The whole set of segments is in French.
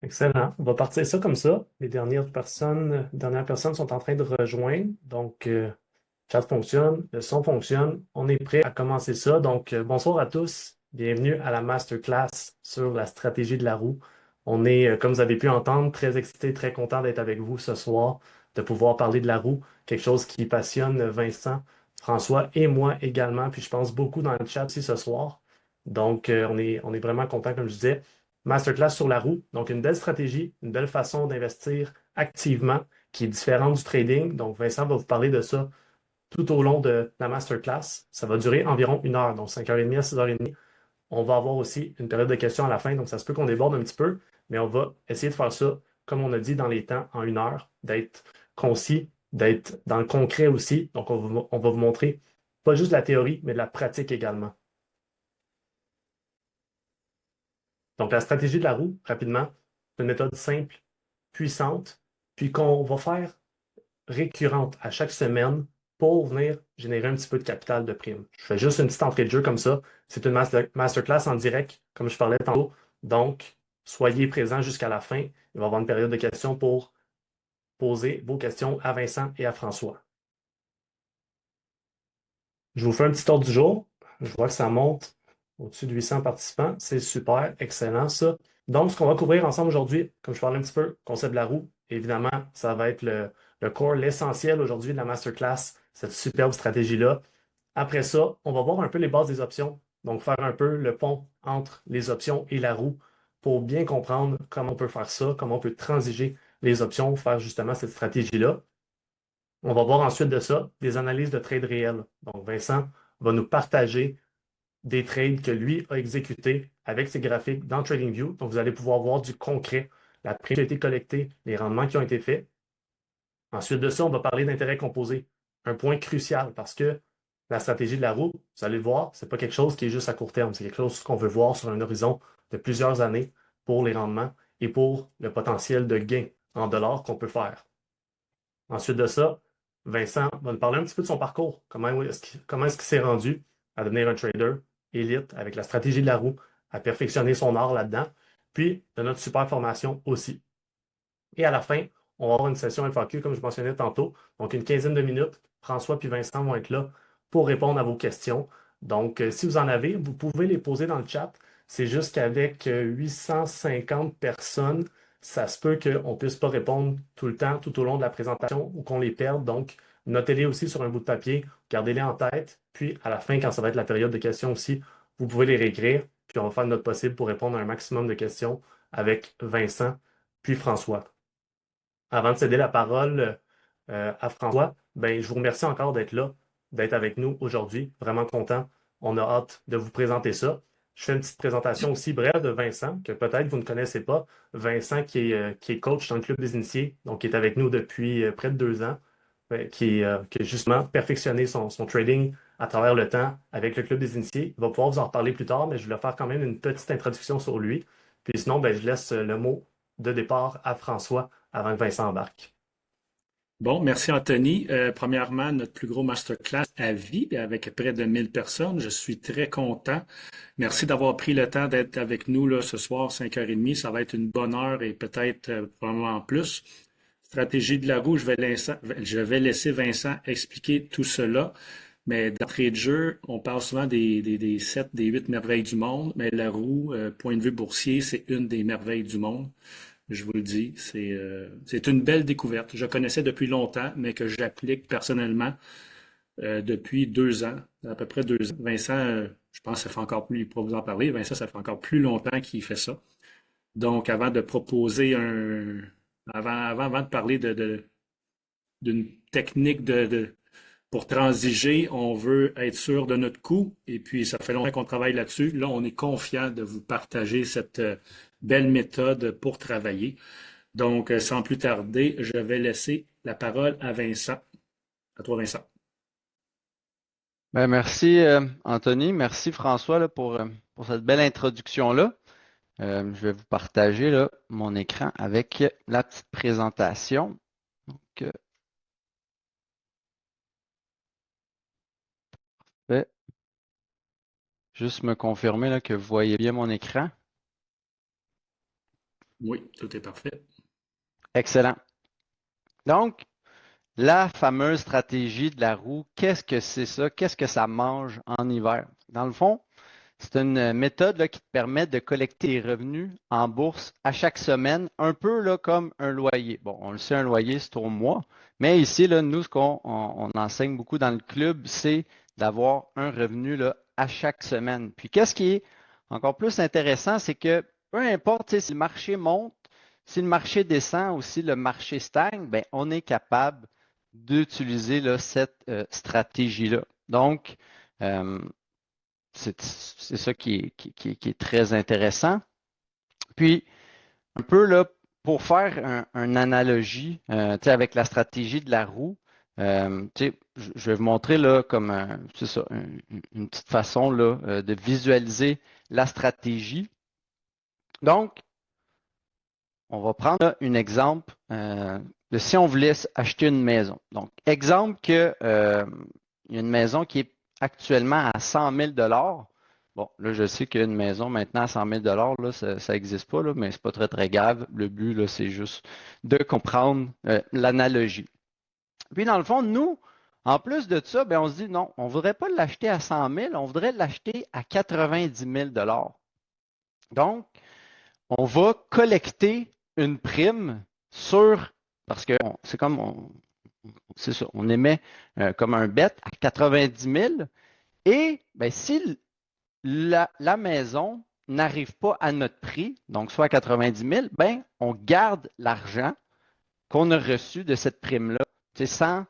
Excellent. On va partir ça comme ça. Les dernières personnes sont en train de rejoindre. Donc, chat fonctionne, le son fonctionne. On est prêt à commencer ça. Donc, bonsoir à tous. Bienvenue à la masterclass sur la stratégie de la roue. On est, comme vous avez pu entendre, très excité, très content d'être avec vous ce soir, de pouvoir parler de la roue, quelque chose qui passionne Vincent, François et moi également. Puis je pense beaucoup dans le chat aussi ce soir. Donc, on est vraiment content, comme je disais. Masterclass sur la roue. Donc, une belle stratégie, une belle façon d'investir activement qui est différente du trading. Donc, Vincent va vous parler de ça tout au long de la masterclass. Ça va durer environ 1 heure, donc 5h30 à 6h30. On va avoir aussi une période de questions à la fin, donc ça se peut qu'on déborde un petit peu, mais on va essayer de faire ça, comme on a dit, dans les temps, en 1 heure, d'être concis, d'être dans le concret aussi. Donc, on va vous montrer pas juste de la théorie, mais de la pratique également. Donc, la stratégie de la roue, rapidement, c'est une méthode simple, puissante, puis qu'on va faire récurrente à chaque semaine pour venir générer un petit peu de capital de prime. Je fais juste une petite entrée de jeu comme ça. C'est une masterclass en direct, comme je parlais tantôt. Donc, soyez présents jusqu'à la fin. Il va y avoir une période de questions pour poser vos questions à Vincent et à François. Je vous fais un petit ordre du jour. Je vois que ça monte au-dessus de 800 participants. C'est super, excellent ça. Donc, ce qu'on va couvrir ensemble aujourd'hui, comme je parlais un petit peu, concept de la roue, évidemment, ça va être le core, l'essentiel aujourd'hui de la masterclass, cette superbe stratégie-là. Après ça, on va voir un peu les bases des options, donc faire un peu le pont entre les options et la roue pour bien comprendre comment on peut faire ça, comment on peut transiger les options, faire justement cette stratégie-là. On va voir ensuite de ça des analyses de trades réels. Donc, Vincent va nous partager des trades que lui a exécutés avec ses graphiques dans TradingView. Donc, vous allez pouvoir voir du concret, la prime qui a été collectée, les rendements qui ont été faits. Ensuite de ça, on va parler d'intérêt composé. Un point crucial parce que la stratégie de la roue, vous allez le voir, c'est pas quelque chose qui est juste à court terme. C'est quelque chose qu'on veut voir sur un horizon de plusieurs années pour les rendements et pour le potentiel de gain en dollars qu'on peut faire. Ensuite de ça, Vincent va nous parler un petit peu de son parcours. Comment est-ce qu'il s'est rendu à devenir un trader élite avec la stratégie de la roue, à perfectionner son art là-dedans, puis de notre super formation aussi. Et à la fin, on va avoir une session FAQ, comme je mentionnais tantôt. Donc, une quinzaine de minutes. François puis Vincent vont être là pour répondre à vos questions. Donc, si vous en avez, vous pouvez les poser dans le chat. C'est juste qu'avec 850 personnes, ça se peut qu'on ne puisse pas répondre tout le temps, tout au long de la présentation ou qu'on les perde. Donc, notez-les aussi sur un bout de papier, gardez-les en tête. Puis, à la fin, quand ça va être la période de questions aussi, vous pouvez les réécrire. Puis, on va faire notre possible pour répondre à un maximum de questions avec Vincent puis François. Avant de céder la parole à François, ben, je vous remercie encore d'être là, d'être avec nous aujourd'hui. Vraiment content. On a hâte de vous présenter ça. Je fais une petite présentation aussi brève de Vincent, que peut-être vous ne connaissez pas. Vincent, qui est coach dans le Club des Initiés, donc qui est avec nous depuis près de 2 ans, qui a justement perfectionné son trading à travers le temps avec le Club des Initiés. Il va pouvoir vous en reparler plus tard, mais je voulais faire quand même une petite introduction sur lui. Puis sinon, ben, je laisse le mot de départ à François avant que Vincent embarque. Bon, merci Anthony. Premièrement, notre plus gros masterclass à vie avec près de 1000 personnes. Je suis très content. Merci d'avoir pris le temps d'être avec nous là, ce soir, 5h30. Ça va être une bonne heure et peut-être probablement plus. Stratégie de la roue, je vais laisser Vincent expliquer tout cela. Mais d'entrée de jeu, on parle souvent des 7, des 8 merveilles du monde, mais la roue, point de vue boursier, c'est une des merveilles du monde. Je vous le dis, c'est une belle découverte. Je connaissais depuis longtemps, mais que j'applique personnellement depuis 2 ans, à peu près 2 ans. Vincent, je pense que ça fait encore plus, il pourra vous en parler, Vincent, ça fait encore plus longtemps qu'il fait ça. Donc, avant de proposer avant de parler d'une technique pour transiger, on veut être sûr de notre coup. Et puis, ça fait longtemps qu'on travaille là-dessus. Là, on est confiant de vous partager cette belle méthode pour travailler. Donc, sans plus tarder, je vais laisser la parole à Vincent. À toi, Vincent. Ben, merci Anthony, merci François là, pour cette belle introduction-là. Je vais vous partager là, mon écran avec la petite présentation. Donc, je vais juste me confirmer là, que vous voyez bien mon écran. Oui, tout est parfait. Excellent. Donc, la fameuse stratégie de la roue, qu'est-ce que c'est ça? Qu'est-ce que ça mange en hiver? Dans le fond, c'est une méthode là, qui te permet de collecter des revenus en bourse à chaque semaine, un peu là, comme un loyer. Bon, on le sait, un loyer, c'est au mois, mais ici, là, nous, ce qu'on enseigne beaucoup dans le club, c'est d'avoir un revenu là, à chaque semaine. Puis, qu'est-ce qui est encore plus intéressant, c'est que peu importe si le marché monte, si le marché descend ou si le marché stagne, ben, on est capable d'utiliser là, cette stratégie-là. Donc, euh, c'est ça qui est très intéressant. Puis, un peu là, pour faire une analogie avec la stratégie de la roue, je vais vous montrer là, comme c'est ça, une petite façon là, de visualiser la stratégie. Donc, on va prendre là, un exemple de si on voulait acheter une maison. Donc, exemple que il y a une maison qui est actuellement à 100 000 $. Bon, là, je sais qu'une maison maintenant à 100 000 $, là, ça n'existe pas, là, mais c'est pas très, très grave. Le but, là, c'est juste de comprendre l'analogie. Puis, dans le fond, nous, en plus de ça, ben, on se dit non, on ne voudrait pas l'acheter à 100 000, on voudrait l'acheter à 90 000 $. Donc, on va collecter une prime sur, parce que c'est comme, c'est ça, on émet comme un bet à 90 000 et ben, si la maison n'arrive pas à notre prix, donc soit à 90 000, ben, on garde l'argent qu'on a reçu de cette prime-là, sans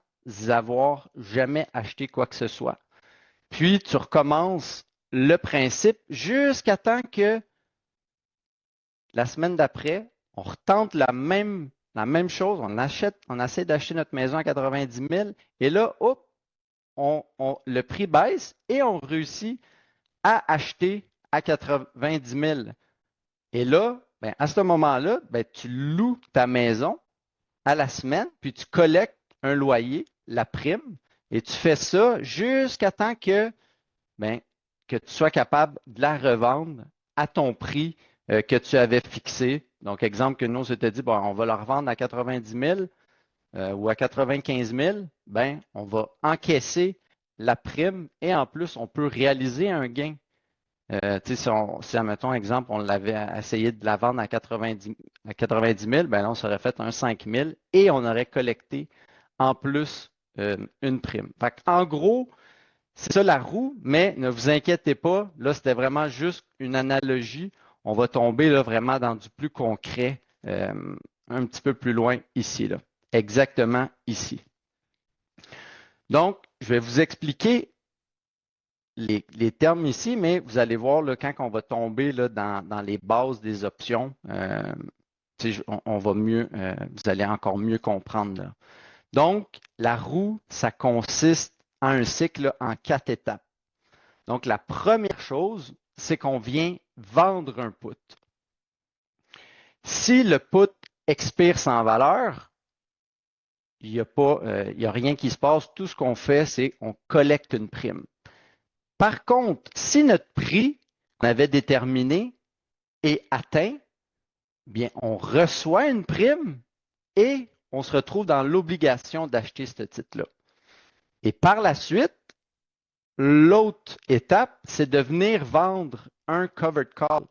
avoir jamais acheté quoi que ce soit. Puis, tu recommences le principe jusqu'à temps que la semaine d'après, on retente la même chose, on essaie d'acheter notre maison à 90 000 et là, hop, le prix baisse et on réussit à acheter à 90 000. Et là, ben, à ce moment-là, ben, tu loues ta maison à la semaine, puis tu collectes un loyer, la prime, et tu fais ça jusqu'à temps ben, que tu sois capable de la revendre à ton prix que tu avais fixé. Donc, exemple que nous, on s'était dit, bon, on va la revendre à 90 000 ou à 95 000, ben, on va encaisser la prime et en plus, on peut réaliser un gain. Si, admettons, exemple, on l'avait essayé de la vendre à 90 000, ben là, on serait fait un 5 000 et on aurait collecté en plus une prime. Fait en gros, c'est ça la roue, mais ne vous inquiétez pas, là, c'était vraiment juste une analogie. On va tomber là, vraiment dans du plus concret un petit peu plus loin ici, là. Exactement ici. Donc, je vais vous expliquer les termes ici, mais vous allez voir là, quand on va tomber là, dans les bases des options, on va mieux, vous allez encore mieux comprendre. Là. Donc, la roue, ça consiste en un cycle en 4 étapes. Donc, la première chose, c'est qu'on vient vendre un put. Si le put expire sans valeur, il n'y a rien qui se passe. Tout ce qu'on fait, c'est qu'on collecte une prime. Par contre, si notre prix qu'on avait déterminé est atteint, bien, on reçoit une prime et on se retrouve dans l'obligation d'acheter ce titre-là. Et par la suite, l'autre étape, c'est de venir vendre un covered call.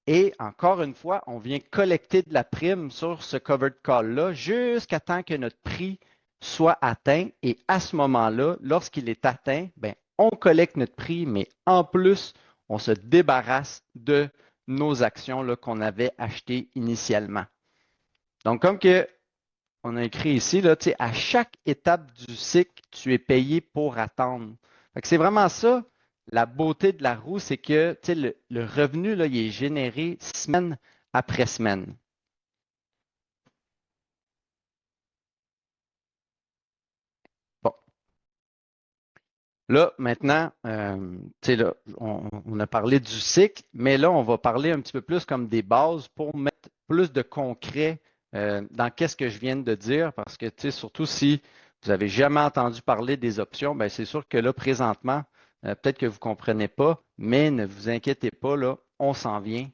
Et encore une fois, on vient collecter de la prime sur ce covered call-là jusqu'à temps que notre prix soit atteint. Et à ce moment-là, lorsqu'il est atteint, bien, on collecte notre prix, mais en plus, on se débarrasse de nos actions qu'on avait achetées initialement. Donc, comme que on a écrit ici, là, à chaque étape du cycle, tu es payé pour attendre. C'est vraiment ça, la beauté de la roue, c'est que le revenu, là, il est généré semaine après semaine. Bon. Là, maintenant, là, on a parlé du cycle, mais là, on va parler un petit peu plus comme des bases pour mettre plus de concret dans qu'est-ce que je viens de dire, parce que surtout si vous n'avez jamais entendu parler des options, ben c'est sûr que là, présentement, peut-être que vous ne comprenez pas, mais ne vous inquiétez pas, là, on s'en vient.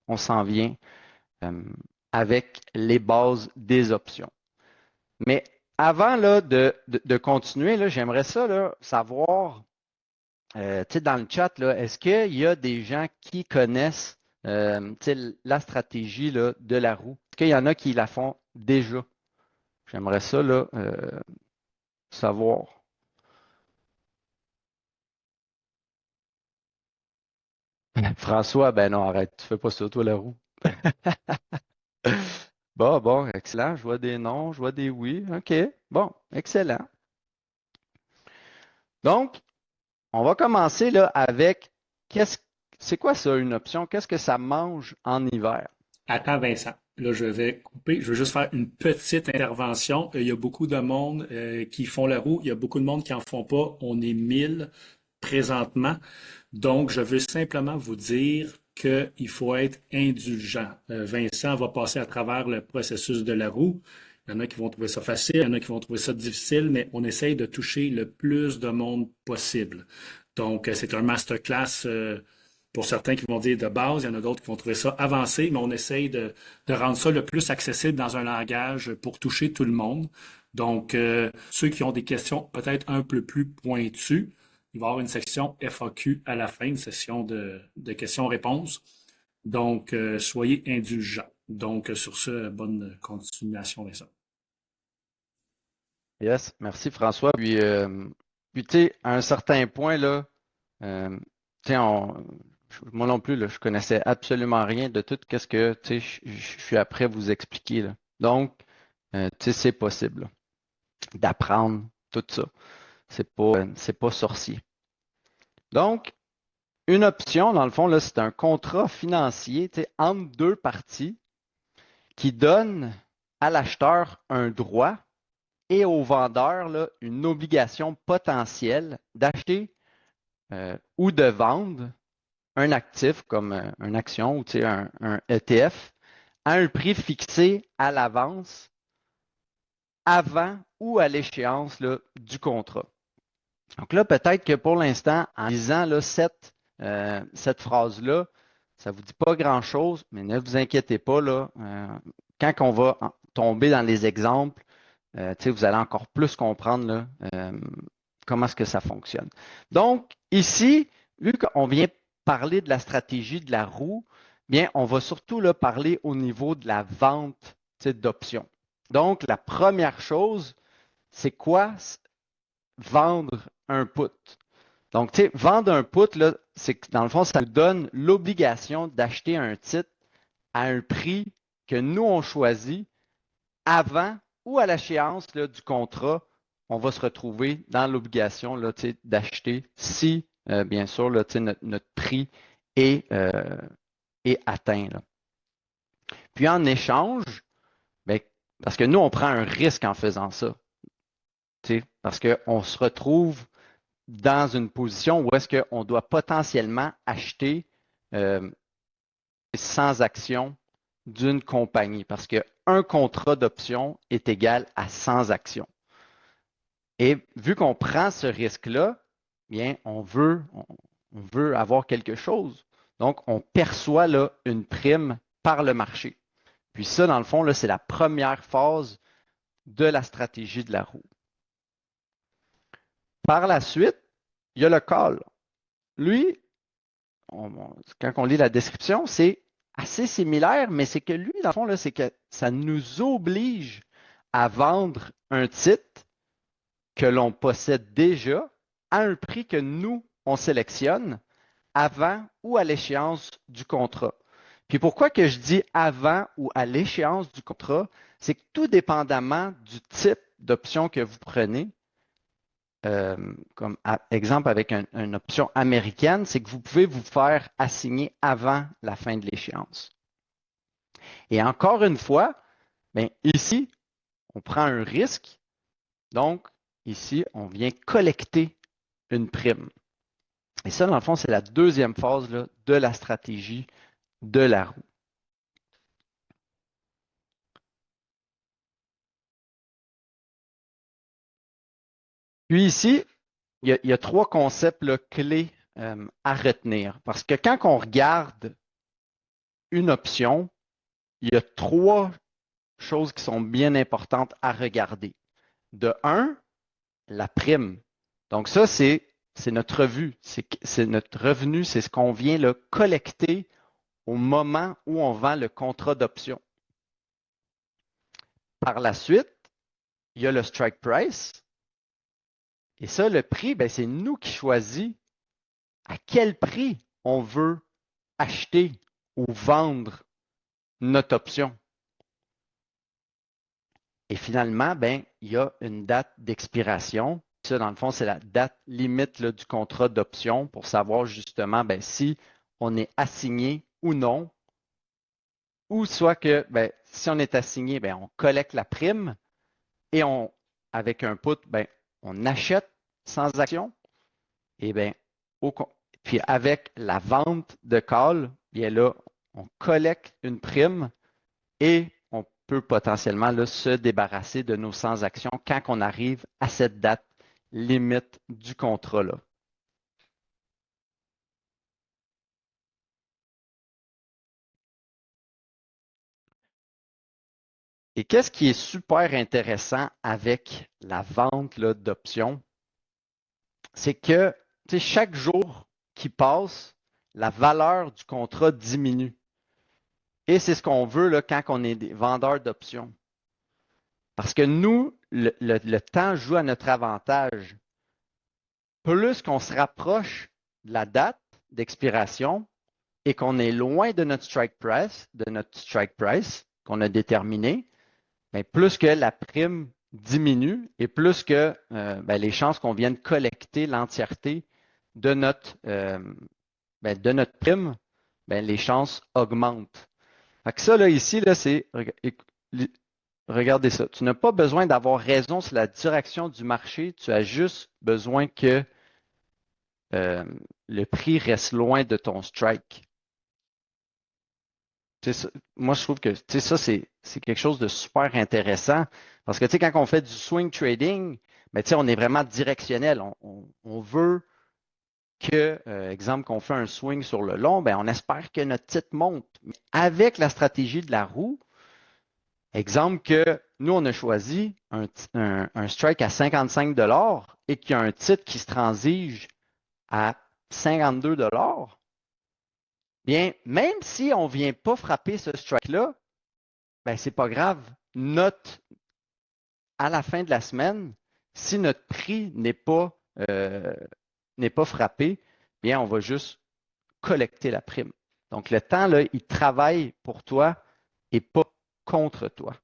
on s'en vient avec les bases des options. Mais avant là, de continuer, là, j'aimerais ça là, savoir, dans le chat, là, est-ce qu'il y a des gens qui connaissent la stratégie là, de la roue? Est-ce qu'il y en a qui la font déjà? J'aimerais ça là, savoir. François, ben non, arrête, tu fais pas ça, toi, la roue. Bon, excellent. Je vois des non, je vois des oui. OK, bon, excellent. Donc, on va commencer là avec c'est quoi ça, une option? Qu'est-ce que ça mange en hiver? Attends, Vincent. Là, je vais couper. Je veux juste faire une petite intervention. Il y a beaucoup de monde qui font la roue. Il y a beaucoup de monde qui en font pas. On est 1000 présentement. Donc, je veux simplement vous dire qu'il faut être indulgent. Vincent va passer à travers le processus de la roue. Il y en a qui vont trouver ça facile, il y en a qui vont trouver ça difficile, mais on essaye de toucher le plus de monde possible. Donc, c'est un masterclass pour certains qui vont dire de base, il y en a d'autres qui vont trouver ça avancé, mais on essaye de rendre ça le plus accessible dans un langage pour toucher tout le monde. Donc, ceux qui ont des questions peut-être un peu plus pointues, il va y avoir une section FAQ à la fin, une session de questions-réponses. Donc, soyez indulgents. Donc, sur ce, bonne continuation, Vincent. Yes, merci François. Puis tu sais, à un certain point, là, tu sais, moi non plus, là, je connaissais absolument rien de tout ce que tu sais, je suis après vous expliquer. Là. Donc, tu sais, c'est possible d'apprendre tout ça. C'est pas sorcier. Donc, une option, dans le fond, là, c'est un contrat financier entre deux parties qui donne à l'acheteur un droit et au vendeur là, une obligation potentielle d'acheter ou de vendre un actif comme une action ou un ETF à un prix fixé à l'avance avant ou à l'échéance là, du contrat. Donc là, peut-être que pour l'instant, en lisant là, cette phrase-là, ça ne vous dit pas grand-chose, mais ne vous inquiétez pas, là, quand on va tomber dans les exemples, vous allez encore plus comprendre là, comment est-ce que ça fonctionne. Donc, ici, vu qu'on vient parler de la stratégie de la roue, bien, on va surtout là, parler au niveau de la vente d'options. Donc, la première chose, c'est quoi vendre un put? Donc, tu sais, vendre un put, là, c'est que dans le fond, ça nous donne l'obligation d'acheter un titre à un prix que nous, on choisit avant ou à l'échéance du contrat, on va se retrouver dans l'obligation d'acheter si, bien sûr, là, notre prix est atteint. Là. Puis en échange, bien, parce que nous, on prend un risque en faisant ça. Parce qu'on se retrouve dans une position où est-ce qu'on doit potentiellement acheter sans action d'une compagnie parce qu'un contrat d'option est égal à 100 actions. Et vu qu'on prend ce risque-là, bien, on veut avoir quelque chose. Donc, on perçoit là, une prime par le marché. Puis ça, dans le fond, là, c'est la première phase de la stratégie de la roue. Par la suite, il y a le call. Lui, quand on lit la description, c'est assez similaire, mais c'est que lui, dans le fond, là, c'est que ça nous oblige à vendre un titre que l'on possède déjà à un prix que nous, on sélectionne avant ou à l'échéance du contrat. Puis pourquoi que je dis avant ou à l'échéance du contrat, c'est que tout dépendamment du type d'option que vous prenez, comme exemple avec une option américaine, c'est que vous pouvez vous faire assigner avant la fin de l'échéance. Et encore une fois, bien, ici, on prend un risque. Donc, ici, on vient collecter une prime. Et ça, dans le fond, c'est la deuxième phase là, de la stratégie de la roue. Puis ici, il y a trois concepts là, clés à retenir. Parce que quand on regarde une option, il y a 3 choses qui sont bien importantes à regarder. De 1, la prime. Donc ça, c'est notre revue, c'est notre revenu, c'est ce qu'on vient là, collecter au moment où on vend le contrat d'option. Par la suite, il y a le strike price. Et ça, le prix, ben, c'est nous qui choisissons à quel prix on veut acheter ou vendre notre option. Et finalement, ben, il y a une date d'expiration. Ça, dans le fond, c'est la date limite là, du contrat d'option pour savoir justement ben, si on est assigné ou non. Ou soit que ben, si on est assigné, ben, on collecte la prime et avec un put, ben, on achète sans action. Et bien, puis avec la vente de call, bien là, on collecte une prime et on peut potentiellement là, se débarrasser de nos sans-actions quand on arrive à cette date limite du contrat là. Et qu'est-ce qui est super intéressant avec la vente d'options? C'est que chaque jour qui passe, la valeur du contrat diminue. Et c'est ce qu'on veut là, quand on est des vendeurs d'options. Parce que nous, le temps joue à notre avantage. Plus qu'on se rapproche de la date d'expiration et qu'on est loin de notre strike price qu'on a déterminé, bien, plus que la prime diminue et plus que ben, les chances qu'on vienne collecter l'entièreté de notre prime, ben, les chances augmentent. Fait que ça, là, ici, là, c'est. Regardez ça. Tu n'as pas besoin d'avoir raison sur la direction du marché. Tu as juste besoin que le prix reste loin de ton strike. Ça, moi, je trouve que ça, c'est quelque chose de super intéressant parce que quand on fait du swing trading, ben, on est vraiment directionnel. On veut que, exemple, qu'on fait un swing sur le long, ben, on espère que notre titre monte. Mais avec la stratégie de la roue, exemple que nous, on a choisi un strike à 55 $ et qu'il y a un titre qui se transige à 52 $, bien, même si on ne vient pas frapper ce strike-là, ben, c'est pas grave. À la fin de la semaine, si notre prix n'est pas frappé, bien, on va juste collecter la prime. Donc, le temps, là, il travaille pour toi et pas contre toi.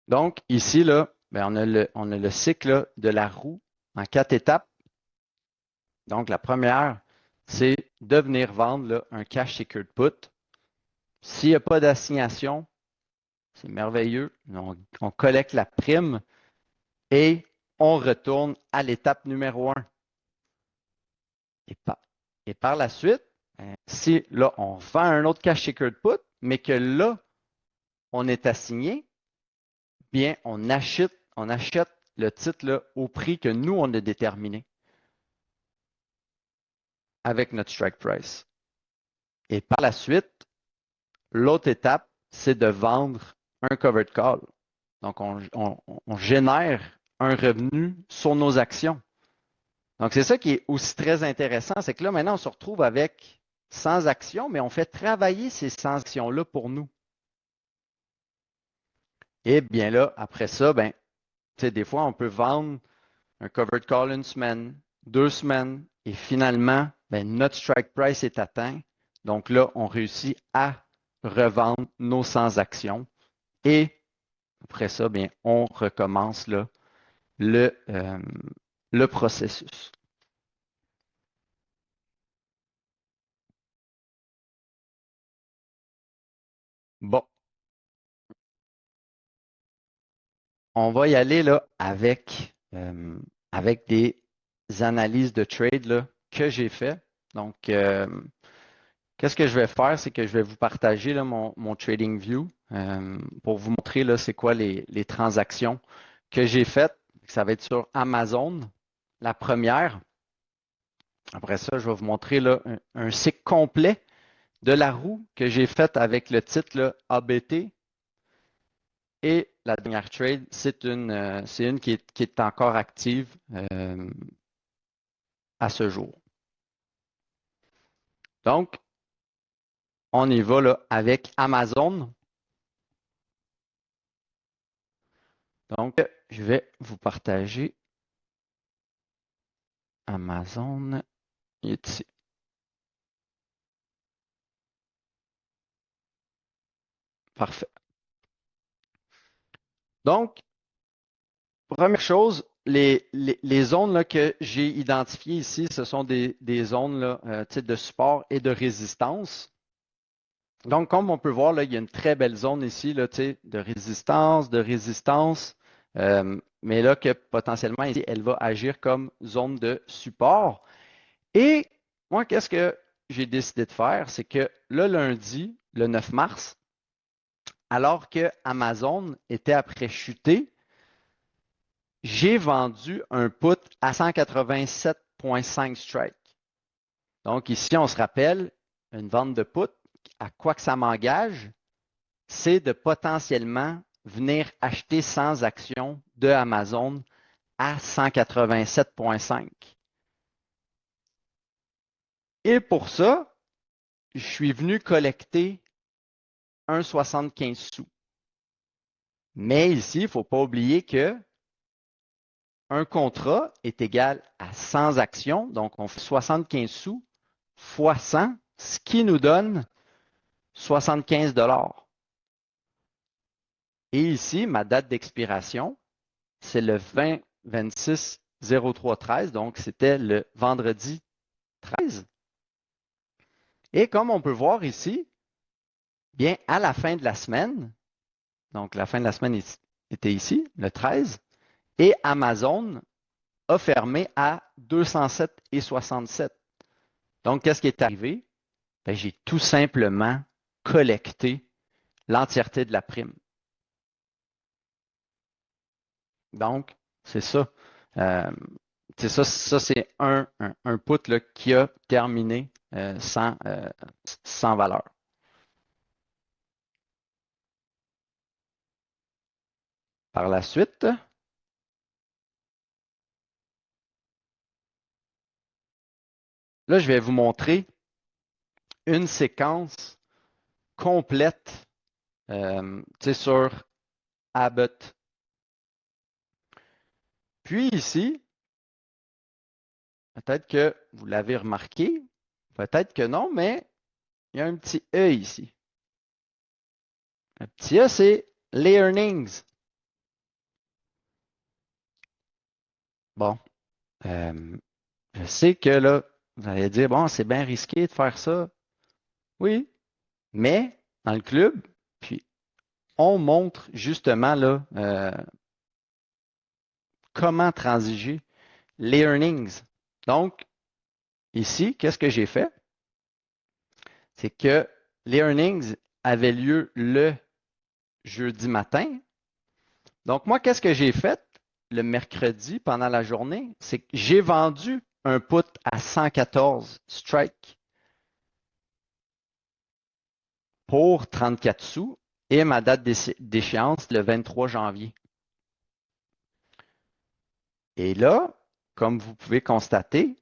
Donc, ici, là, ben, on a le cycle là, de la roue en 4 étapes. Donc, la première, c'est de venir vendre là, un cash secured put. S'il n'y a pas d'assignation, c'est merveilleux. On collecte la prime et on retourne à l'étape numéro 1. Et par la suite, si là, on vend un autre cash secured put, mais que là, on est assigné, bien, on achète le titre là, au prix que nous, on a déterminé avec notre strike price. Et par la suite, l'autre étape, c'est de vendre un covered call. Donc, on génère un revenu sur nos actions. Donc, c'est ça qui est aussi très intéressant, c'est que là, maintenant, on se retrouve avec 100 actions, mais on fait travailler ces 100 actions-là pour nous. Et bien là, après ça, ben, des fois, on peut vendre un covered call une semaine, 2 semaines, et finalement, ben, notre strike price est atteint. Donc là, on réussit à revendre nos 100 actions. Et après ça, bien, on recommence là, le processus. Bon. On va y aller là, avec des analyses de trade là, que j'ai fait. Donc, qu'est-ce que je vais faire? C'est que je vais vous partager là, mon trading view pour vous montrer là, c'est quoi les transactions que j'ai faites. Ça va être sur Amazon, la première. Après ça, je vais vous montrer là, un cycle complet de la roue que j'ai faite avec le titre là, ABT. Et la dernière trade, c'est une qui est encore active à ce jour. Donc, on y va là, avec Amazon. Donc, je vais vous partager Amazon. Il est ici. Parfait. Donc, première chose, les zones là, que j'ai identifiées ici, ce sont des zones là, de support et de résistance. Donc, comme on peut voir, là, il y a une très belle zone ici là, de résistance, mais là que potentiellement, ici, elle va agir comme zone de support. Et moi, qu'est-ce que j'ai décidé de faire? C'est que le lundi, le 9 mars, alors que Amazon était après chuter, j'ai vendu un put à 187,5 strike. Donc ici, on se rappelle, une vente de put, à quoi que ça m'engage, c'est de potentiellement venir acheter 100 actions de Amazon à 187,5. Et pour ça, je suis venu collecter 1,75 sous. Mais ici, il ne faut pas oublier que un contrat est égal à 100 actions, donc on fait 75 sous fois 100, ce qui nous donne 75 $. Et ici, ma date d'expiration, c'est le 20-26-03-13, donc c'était le vendredi 13. Et comme on peut voir ici, bien à la fin de la semaine, donc la fin de la semaine était ici, le 13, et Amazon a fermé à 207,67. Donc, qu'est-ce qui est arrivé? Ben, j'ai tout simplement collecté l'entièreté de la prime. Donc, c'est ça. Ça c'est un put là, qui a terminé sans valeur. Par la suite, là, je vais vous montrer une séquence complète sur Abbott. Puis ici, peut-être que vous l'avez remarqué, peut-être que non, mais il y a un petit E ici. Le petit E, c'est les earnings. Bon, je sais que là, vous allez dire, bon, c'est bien risqué de faire ça. Oui, mais dans le club, puis on montre justement là comment transiger les earnings. Donc, ici, qu'est-ce que j'ai fait? C'est que les earnings avaient lieu le jeudi matin. Donc, moi, qu'est-ce que j'ai fait le mercredi pendant la journée? C'est que j'ai vendu un put à 114 strike pour 34 sous et ma date d'échéance le 23 janvier. Et là, comme vous pouvez constater,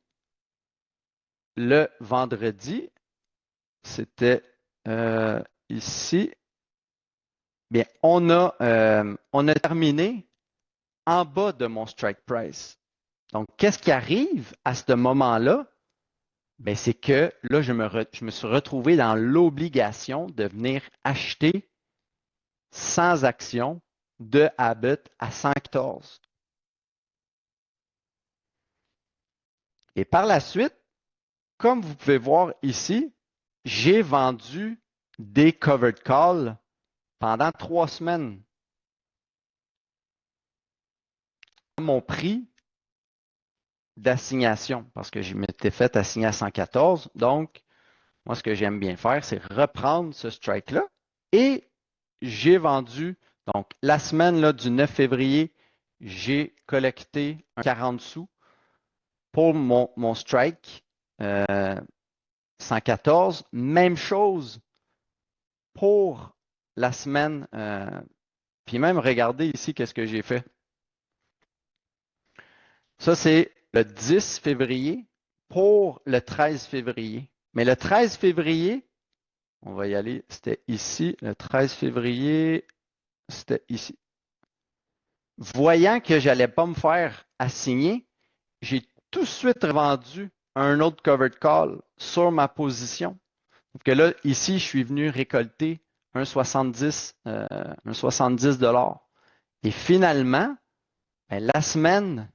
le vendredi, c'était ici, bien, on a terminé en bas de mon strike price. Donc, qu'est-ce qui arrive à ce moment-là? Ben, c'est que là, je me suis retrouvé dans l'obligation de venir acheter 100 actions de Abbott à 114. Et par la suite, comme vous pouvez voir ici, j'ai vendu des covered calls pendant 3 semaines à mon prix d'assignation parce que je m'étais fait assigner à 114. Donc, moi, ce que j'aime bien faire, c'est reprendre ce strike-là et j'ai vendu. Donc, la semaine là, du 9 février, j'ai collecté un 40 sous pour mon strike 114. Même chose pour la semaine. Puis même, regardez ici, qu'est-ce que j'ai fait. Ça, c'est le 10 février pour le 13 février. Mais le 13 février, on va y aller, c'était ici. Le 13 février, c'était ici. Voyant que je n'allais pas me faire assigner, j'ai tout de suite vendu un autre covered call sur ma position. Donc là, ici, je suis venu récolter un 70 $. Et finalement, la semaine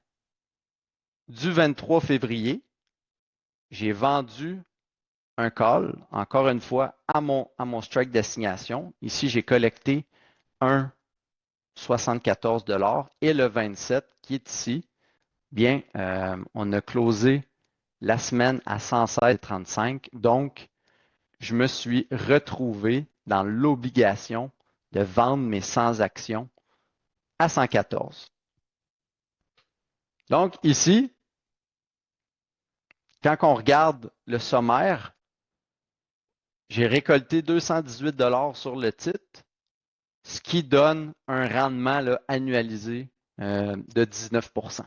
du 23 février, j'ai vendu un call, encore une fois, à mon strike d'assignation. Ici, j'ai collecté un 74 $ et le 27 qui est ici, bien, on a closé la semaine à 116,35. Donc, je me suis retrouvé dans l'obligation de vendre mes 100 actions à 114. Donc, ici, quand on regarde le sommaire, j'ai récolté 218 $ sur le titre, ce qui donne un rendement là, annualisé de 19 %.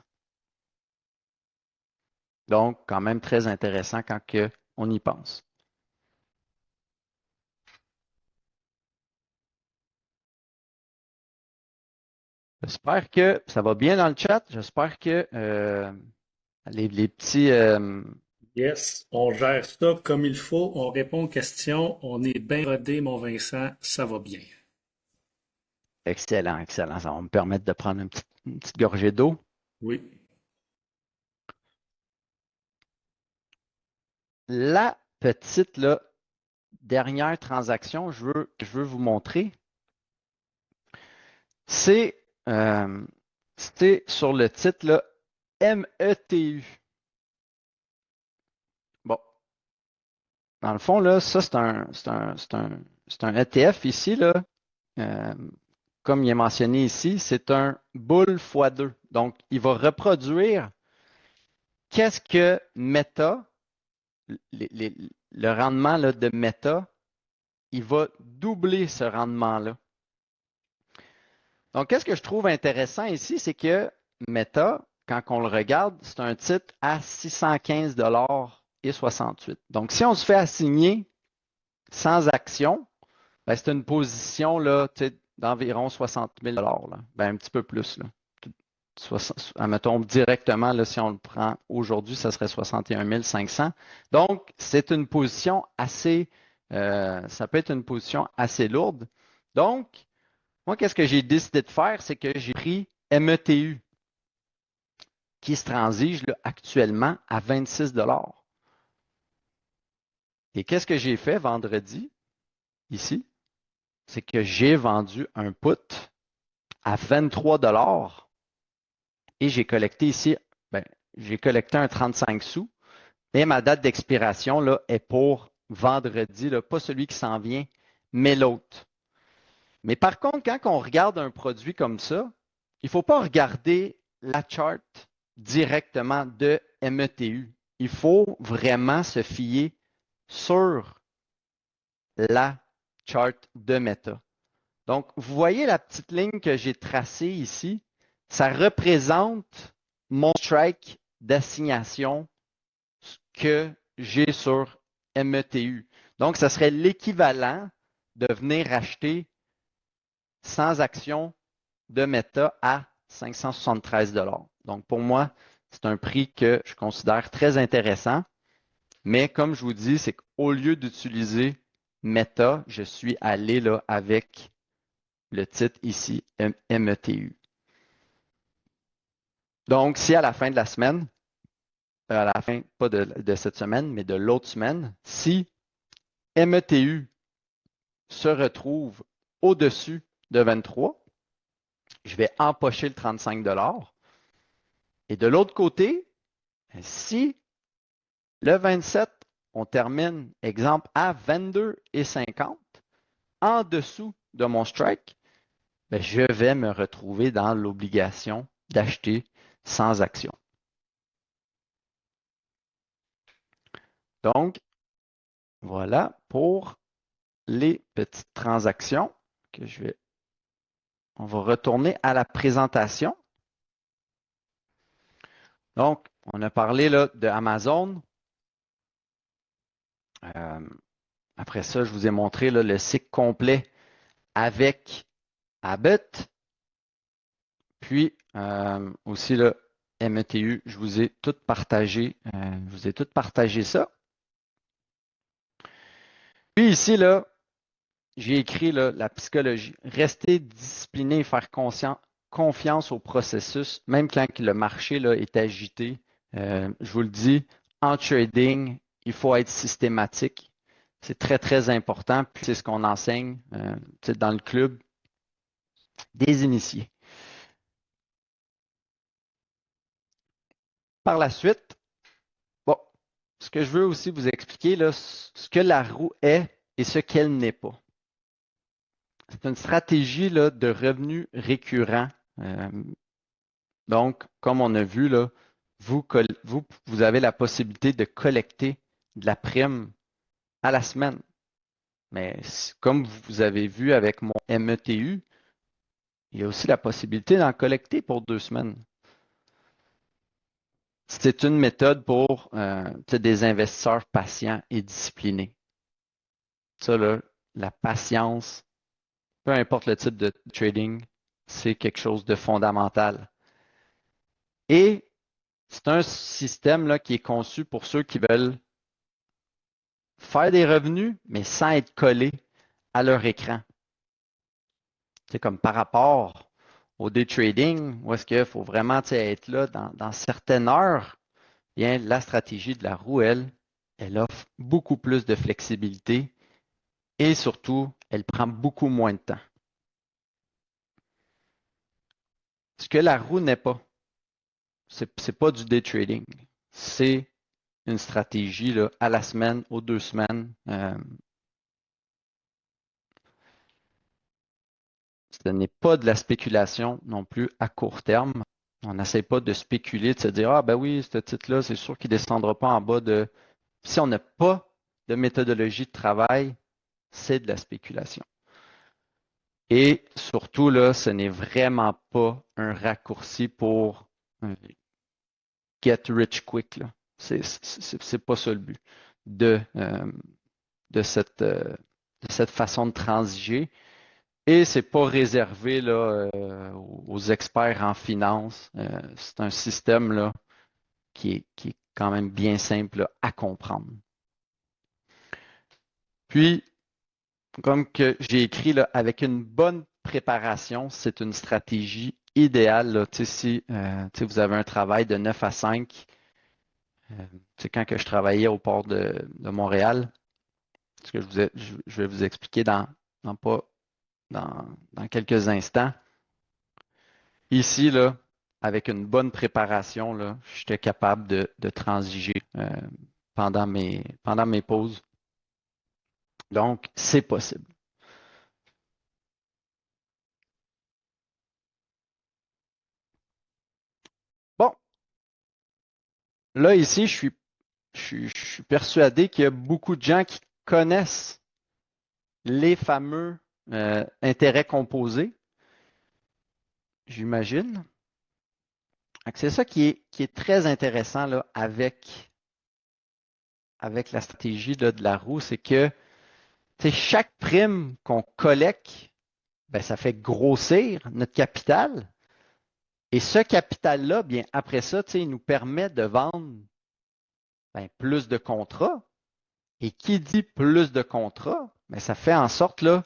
Donc, quand même très intéressant quand on y pense. J'espère que ça va bien dans le chat. J'espère que les petits... Yes, on gère ça comme il faut, on répond aux questions, on est bien rodé, mon Vincent, ça va bien. Excellent, excellent. Ça va me permettre de prendre une petite gorgée d'eau. Oui. La petite là, dernière transaction que je veux vous montrer, c'est sur le titre là, METU. Bon, dans le fond, là, ça, c'est un ETF ici, là. Comme il est mentionné ici, c'est un boule x2. Donc, il va reproduire qu'est-ce que Meta, le rendement là, de Meta, il va doubler ce rendement-là. Donc, qu'est-ce que je trouve intéressant ici, c'est que Meta, quand on le regarde, c'est un titre à 615 $ et 68. Donc, si on se fait assigner sans action, ben, c'est une position là, d'environ 60 000 $. Ben, un petit peu plus. Là. Admettons directement, là, si on le prend aujourd'hui, ça serait 61 500. Donc, c'est une position assez, ça peut être une position assez lourde. Donc, moi, qu'est-ce que j'ai décidé de faire? C'est que j'ai pris METU, qui se transige là, actuellement à 26 $. Et qu'est-ce que j'ai fait vendredi, ici? C'est que j'ai vendu un put à 23 $ et j'ai collecté ici, j'ai collecté un 35 sous. Et ma date d'expiration là, est pour vendredi, là, pas celui qui s'en vient, mais l'autre. Mais par contre, quand on regarde un produit comme ça, il ne faut pas regarder la chart directement de METU. Il faut vraiment se fier sur la chart de Meta. Donc, vous voyez la petite ligne que j'ai tracée ici, ça représente mon strike d'assignation que j'ai sur METU. Donc, ça serait l'équivalent de venir acheter 100 actions de Meta à 573 $. Donc, pour moi, c'est un prix que je considère très intéressant. Mais comme je vous dis, c'est qu'au lieu d'utiliser Meta, je suis allé là avec le titre ici, METU. Donc, si à la fin de la semaine, à la fin, pas de cette semaine, mais de l'autre semaine, si METU se retrouve au-dessus de 23, je vais empocher le 35 $. Et de l'autre côté, si le 27, on termine, exemple, à 22,50, en dessous de mon strike, ben, je vais me retrouver dans l'obligation d'acheter sans action. Donc, voilà pour les petites transactions que on va retourner à la présentation. Donc, on a parlé là, de Amazon. Après ça, je vous ai montré là, le cycle complet avec Abbott. Puis aussi le METU, je vous ai tout partagé. Ça. Puis ici, là, j'ai écrit là, la psychologie. Rester discipliné et faire confiance au processus, même quand le marché là, est agité. Je vous le dis, en trading, il faut être systématique. C'est très, très important. Puis c'est ce qu'on enseigne dans le club des initiés. Par la suite, bon, ce que je veux aussi vous expliquer, là, ce que la roue est et ce qu'elle n'est pas. C'est une stratégie là, de revenus récurrents. Donc, comme on a vu, là, vous avez la possibilité de collecter de la prime à la semaine. Mais comme vous avez vu avec mon METU, il y a aussi la possibilité d'en collecter pour 2 semaines. C'est une méthode pour des investisseurs patients et disciplinés. Ça, là, la patience, peu importe le type de trading, c'est quelque chose de fondamental. Et c'est un système là, qui est conçu pour ceux qui veulent faire des revenus, mais sans être collés à leur écran. C'est comme par rapport au day trading, où est-ce qu'il faut vraiment être là dans certaines heures, bien, la stratégie de la roue, elle offre beaucoup plus de flexibilité et surtout, elle prend beaucoup moins de temps. Ce que la roue n'est pas, c'est pas du day trading. C'est une stratégie là, à la semaine, aux 2 semaines. Ce n'est pas de la spéculation non plus à court terme. On n'essaie pas de spéculer, de se dire, ah ben oui, ce titre-là, c'est sûr qu'il ne descendra pas en bas de... Si on n'a pas de méthodologie de travail, c'est de la spéculation. Et surtout, là, ce n'est vraiment pas un raccourci pour get rich quick. C'est pas ça le but de cette façon de transiger. Et c'est pas réservé là, aux experts en finance. C'est un système là, qui est quand même bien simple là, à comprendre. Puis, comme que j'ai écrit, là, avec une bonne préparation, c'est une stratégie idéale. Là, si vous avez un travail de 9 à 5, c'est quand que je travaillais au port de Montréal, ce que je vais vous expliquer dans quelques instants. Ici, là, avec une bonne préparation, là, j'étais capable de transiger pendant mes pauses. Donc, c'est possible. Bon. Là, ici, je suis persuadé qu'il y a beaucoup de gens qui connaissent les fameux intérêts composés. J'imagine. C'est ça qui est très intéressant là, avec la stratégie là, de la roue, c'est que chaque prime qu'on collecte, ben, ça fait grossir notre capital. Et ce capital-là, bien après ça, il nous permet de vendre plus de contrats. Et qui dit plus de contrats, ben, ça fait en sorte là,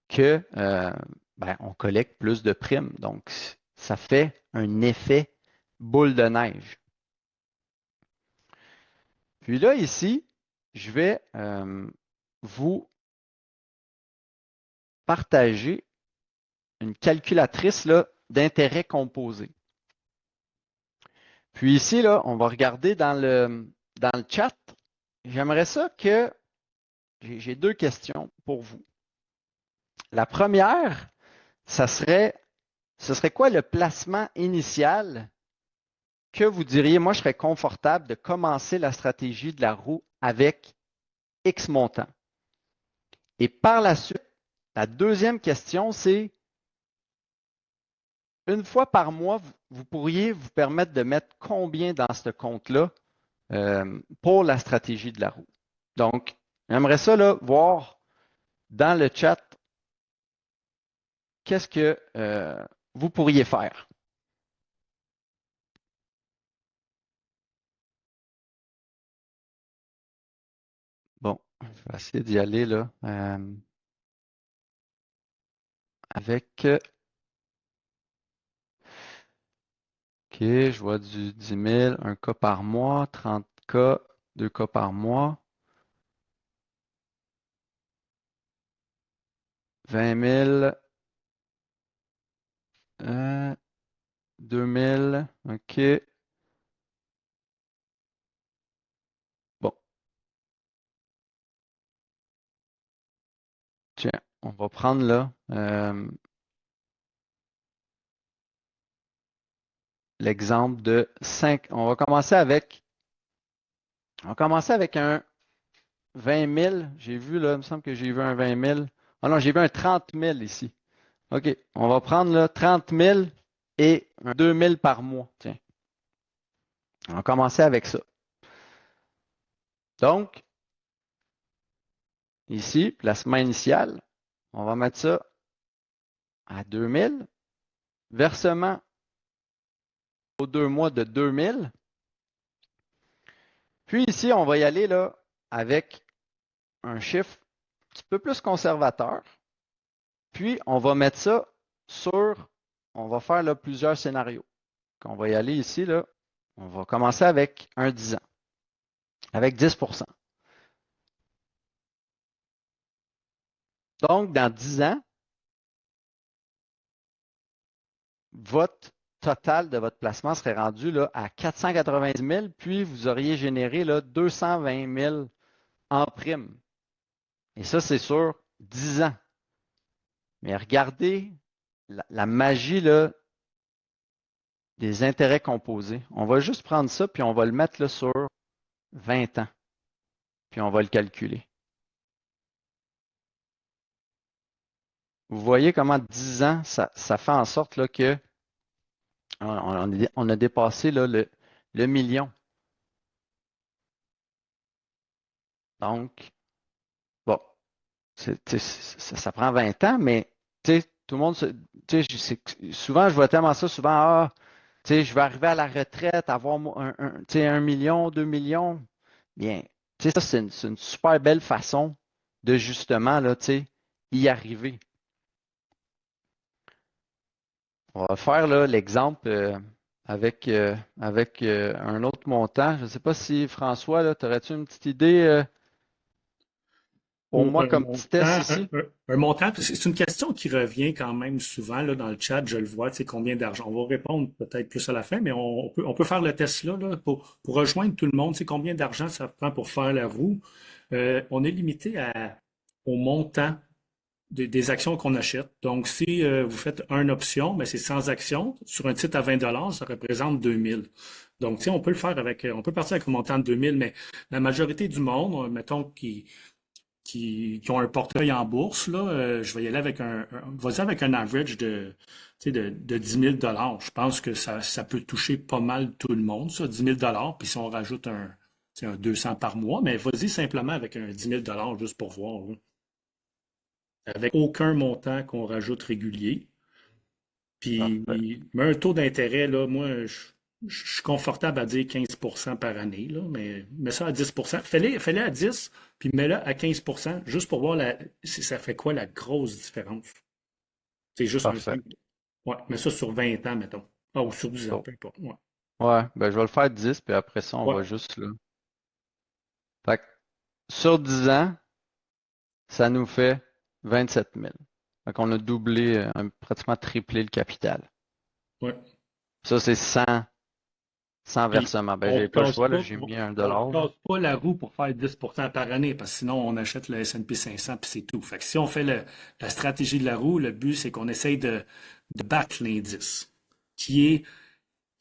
que on collecte plus de primes. Donc, ça fait un effet boule de neige. Puis là, ici, je vais vous partager une calculatrice d'intérêt composé. Puis ici, là, on va regarder dans le chat. J'aimerais ça que j'ai 2 questions pour vous. La première, ce serait quoi le placement initial que vous diriez, moi, je serais confortable de commencer la stratégie de la roue avec X montant. Et par la suite, la deuxième question, c'est une fois par mois, vous pourriez vous permettre de mettre combien dans ce compte-là pour la stratégie de la roue. Donc, j'aimerais ça là, voir dans le chat qu'est-ce que vous pourriez faire. Bon, je vais essayer d'y aller là avec. OK, je vois du 10 000, un cas par mois, 30 cas, 2 cas par mois, 20 000, 2 000, OK. Bon, tiens, on va prendre là l'exemple de 5. On va commencer avec un 20 000. J'ai vu là, il me semble que j'ai vu un 20 000. Ah non, j'ai vu un 30 000 ici. OK, on va prendre là 30 000 et un 2 000 par mois. Tiens, on va commencer avec ça. Donc, ici, placement initial, on va mettre ça à 2 000. Versement aux 2 mois de 2 000. Puis ici, on va y aller là avec un chiffre un petit peu plus conservateur. Puis, on va mettre ça on va faire là plusieurs scénarios. On va y aller ici, là, on va commencer avec un 10 ans, avec 10%. Donc, dans 10 ans, votre total de votre placement serait rendu là, à 490 000, puis vous auriez généré là, 220 000 en prime. Et ça, c'est sur 10 ans. Mais regardez la magie là, des intérêts composés. On va juste prendre ça, puis on va le mettre là, sur 20 ans. Puis on va le calculer. Vous voyez comment 10 ans, ça fait en sorte là, que on a dépassé là, le million. Donc, bon, ça prend 20 ans, mais tout le monde, souvent, je vois tellement ça, souvent, je vais arriver à la retraite, avoir un million, 2 millions. Bien, ça, c'est une super belle façon de justement là, y arriver. On va faire l'exemple avec un autre montant. Je ne sais pas si François, tu aurais-tu une petite idée pour Pour moi comme petit test ici? un montant, c'est une question qui revient quand même souvent là, dans le chat, je le vois, combien d'argent. On va répondre peut-être plus à la fin, mais on peut faire le test là, pour rejoindre tout le monde. C'est combien d'argent ça prend pour faire la roue. On est limité au montant des actions qu'on achète. Donc, si vous faites une option, mais c'est sans action, sur un titre à 20 $, ça représente 2000. Donc, on peut le faire on peut partir avec un montant de 2000, mais la majorité du monde, mettons, qui ont un portefeuille en bourse, là, je vais y aller avec vas-y avec un average de 10 000 $. Je pense que ça peut toucher pas mal tout le monde, ça, 10 000 $. Puis si on rajoute un 200 par mois, mais vas-y simplement avec un 10 000 $ juste pour voir, là. Avec aucun montant qu'on rajoute régulier. Puis, mais un taux d'intérêt, là, moi, je suis confortable à dire 15% par année, là, mais mets ça à 10%. Fais-le à 10, puis mets-le à 15%, juste pour voir ça fait quoi la grosse différence. C'est juste un 5. Ouais, mets ça sur 20 ans, mettons. Ah, ou sur 10 ans, peu importe. Ouais. Ouais, ben je vais le faire 10, puis après ça, on va juste là. Fait que, sur 10 ans, ça nous fait 27 000. Fait qu'on a doublé, pratiquement triplé le capital. Ouais. Ça, c'est sans versement. Ben, j'ai pas le choix, là, j'ai mis $1. On ne casse pas la roue pour faire 10% par année, parce que sinon, on achète le S&P 500 puis c'est tout. Fait que si on fait la stratégie de la roue, le but, c'est qu'on essaye de battre l'indice, qui est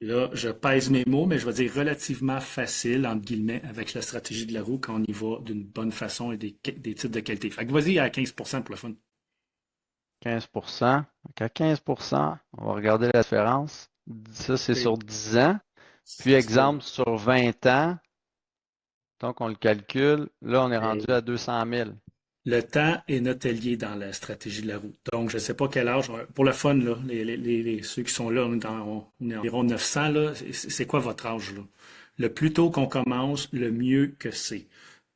Là, je pèse mes mots, mais je vais dire relativement facile, entre guillemets, avec la stratégie de la roue quand on y va d'une bonne façon et des titres de qualité. Fait que vas-y à 15% pour le fun. 15%. Donc à 15%, on va regarder la différence. Ça, c'est sur 10 ans. Puis, exemple, sur 20 ans, donc on le calcule, là, on est rendu à 200 000. Le temps est notre allié dans la stratégie de la roue. Donc, je ne sais pas quel âge. Pour le fun, là, ceux qui sont là, on est environ 900. Là, c'est quoi votre âge? Là? Le plus tôt qu'on commence, le mieux que c'est.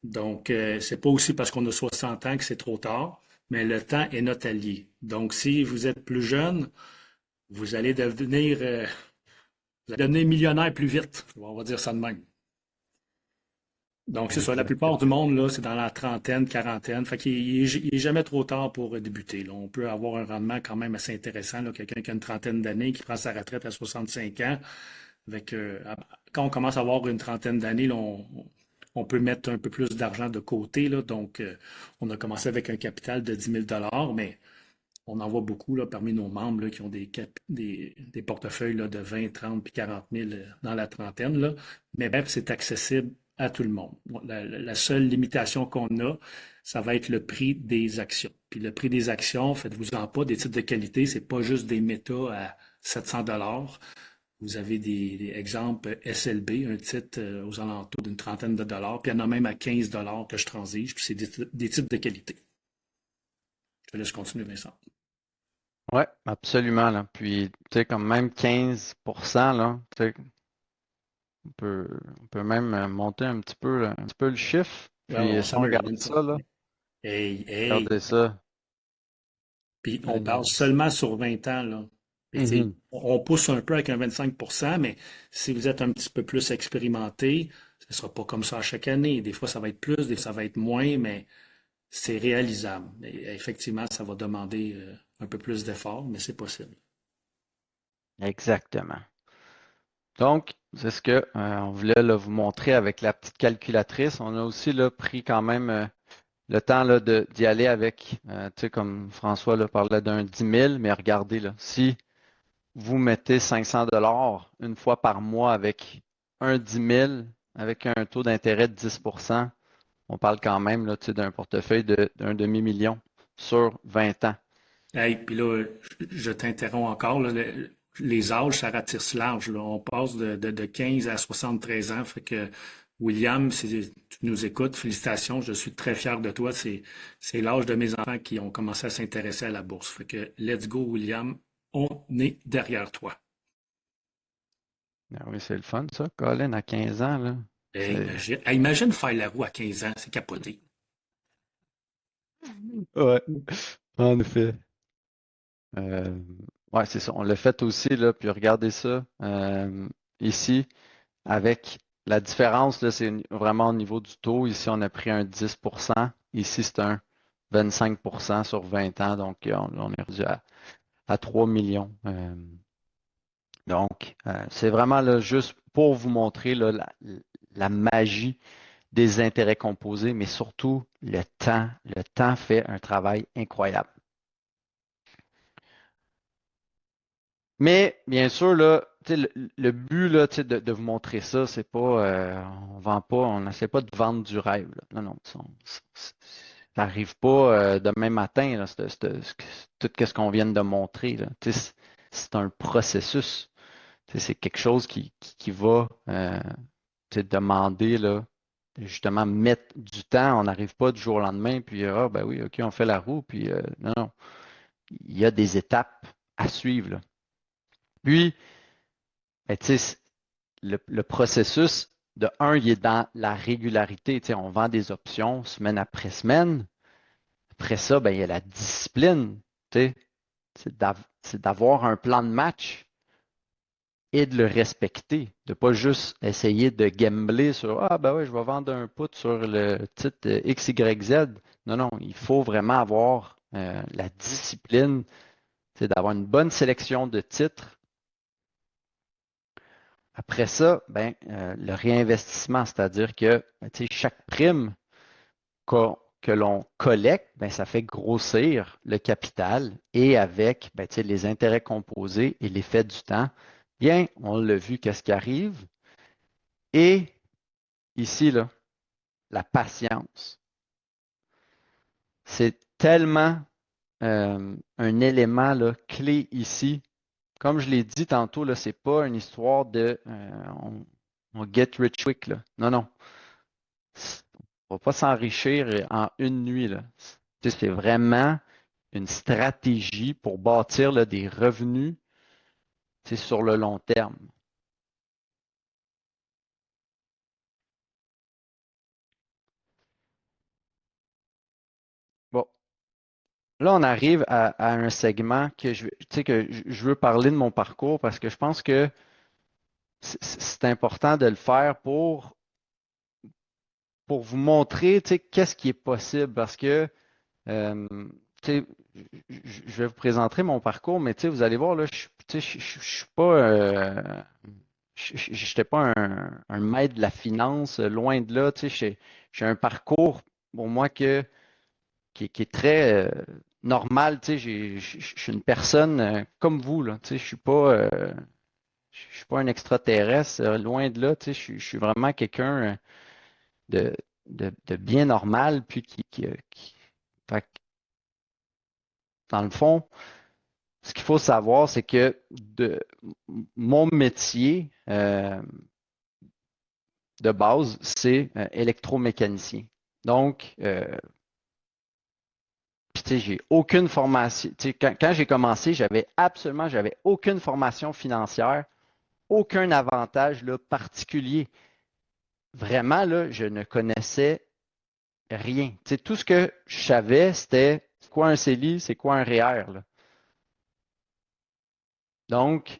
Donc, c'est pas aussi parce qu'on a 60 ans que c'est trop tard, mais le temps est notre allié. Donc, si vous êtes plus jeune, vous allez devenir millionnaire plus vite. On va dire ça de même. Donc, c'est ça. La plupart du monde, là, c'est dans la trentaine, quarantaine. Fait qu'il est jamais trop tard pour débuter, là. On peut avoir un rendement quand même assez intéressant, là. Quelqu'un qui a une trentaine d'années, qui prend sa retraite à 65 ans. Quand on commence à avoir une trentaine d'années, là, on peut mettre un peu plus d'argent de côté, là. Donc, on a commencé avec un capital de 10 000 $, mais on en voit beaucoup, là, parmi nos membres, là, qui ont des portefeuilles, là, de 20, 30 puis 40 000 dans la trentaine, là. Mais bref, c'est accessible à tout le monde. La seule limitation qu'on a, ça va être le prix des actions. Puis le prix des actions, faites-vous-en pas, des titres de qualité, c'est pas juste des méta à 700 $. Vous avez des exemples SLB, un titre aux alentours d'une trentaine de dollars, puis il y en a même à 15 $ que je transige, puis c'est des titres de qualité. Je te laisse continuer, Vincent. Oui, absolument. Là. Puis, tu sais, comme même 15%, là, tu sais, on peut même monter un petit peu, là, un petit peu le chiffre. Puis, si on regarde ça, là, Hey, regardez ça. Puis on parle seulement sur 20 ans, là. On pousse un peu avec un 25%, mais si vous êtes un petit peu plus expérimenté, ce ne sera pas comme ça à chaque année. Des fois, ça va être plus, des fois, ça va être moins, mais c'est réalisable. Et effectivement, ça va demander un peu plus d'efforts, mais c'est possible. Exactement. Donc, c'est ce que on voulait là, vous montrer avec la petite calculatrice. On a aussi là, pris quand même le temps là, d'y aller avec, tu sais, comme François là, parlait d'un 10 000, mais regardez, là, si vous mettez 500 $ une fois par mois avec un 10 000, avec un taux d'intérêt de 10%, on parle quand même là, tu sais, d'un portefeuille d'un demi-million sur 20 ans. Hey, puis là, je t'interromps encore, là, les âges, ça ratisse large, là. On passe de 15 à 73 ans. Fait que, William, si tu nous écoutes, félicitations, je suis très fier de toi. C'est l'âge de mes enfants qui ont commencé à s'intéresser à la bourse. Fait que, let's go, William, on est derrière toi. Ah oui, c'est le fun, ça, Colin, à 15 ans, là. Imagine faire la roue à 15 ans, c'est capoté. Ouais, en effet. Ouais, c'est ça. On l'a fait aussi, là, puis regardez ça ici, avec la différence, là, c'est vraiment au niveau du taux. Ici, on a pris un 10%. Ici, c'est un 25% sur 20 ans. Donc, on est rendu à 3 millions. Donc, c'est vraiment là, juste pour vous montrer là, la magie des intérêts composés, mais surtout le temps. Le temps fait un travail incroyable. Mais bien sûr, là, le but là, de vous montrer ça, c'est pas, on vend pas, on n'essaie pas de vendre du rêve. Là. Non, ça n'arrive pas demain matin, là, tout ce qu'on vient de montrer. Là. C'est un processus. C'est quelque chose qui va demander là, justement mettre du temps. On n'arrive pas du jour au lendemain, puis ben oui, ok, on fait la roue, puis non, il y a des étapes à suivre. Là. Puis, ben, le processus, de un, il est dans la régularité. On vend des options semaine après semaine. Après ça, ben, il y a la discipline. C'est d'avoir un plan de match et de le respecter. De ne pas juste essayer de gambler sur ah ben oui, je vais vendre un put sur le titre XYZ. Non, non, il faut vraiment avoir la discipline, d'avoir une bonne sélection de titres. Après ça, ben, le réinvestissement, c'est-à-dire que chaque prime que l'on collecte, ben, ça fait grossir le capital et avec ben, les intérêts composés et l'effet du temps, Bien, on l'a vu, qu'est-ce qui arrive. Et ici, là, la patience. C'est tellement un élément là, clé ici. Comme je l'ai dit tantôt, là, c'est pas une histoire de on get rich quick. Là. Non, non. On va pas s'enrichir en une nuit. Là. C'est vraiment une stratégie pour bâtir là, des revenus sur le long terme. Bon, là, on arrive à un segment que je veux parler de mon parcours parce que je pense que c'est important de le faire pour vous montrer qu'est-ce qui est possible parce que euh, tu sais, je vais vous présenter mon parcours, mais vous allez voir, là, je suis pas je n'étais pas un maître de la finance, loin de là. J'ai un parcours pour moi qui est très normal. Je suis une personne comme vous, là. Je suis pas un extraterrestre, loin de là. Je suis vraiment quelqu'un de, de bien normal, puis fait que, dans le fond, ce qu'il faut savoir, c'est que mon métier de base, c'est électromécanicien. Donc, j'ai aucune formation. Quand j'ai commencé, j'avais aucune formation financière, aucun avantage là, particulier. Vraiment, là, je ne connaissais rien. Tout ce que je savais, c'était c'est quoi un CELI, c'est quoi un REER. Là. Donc,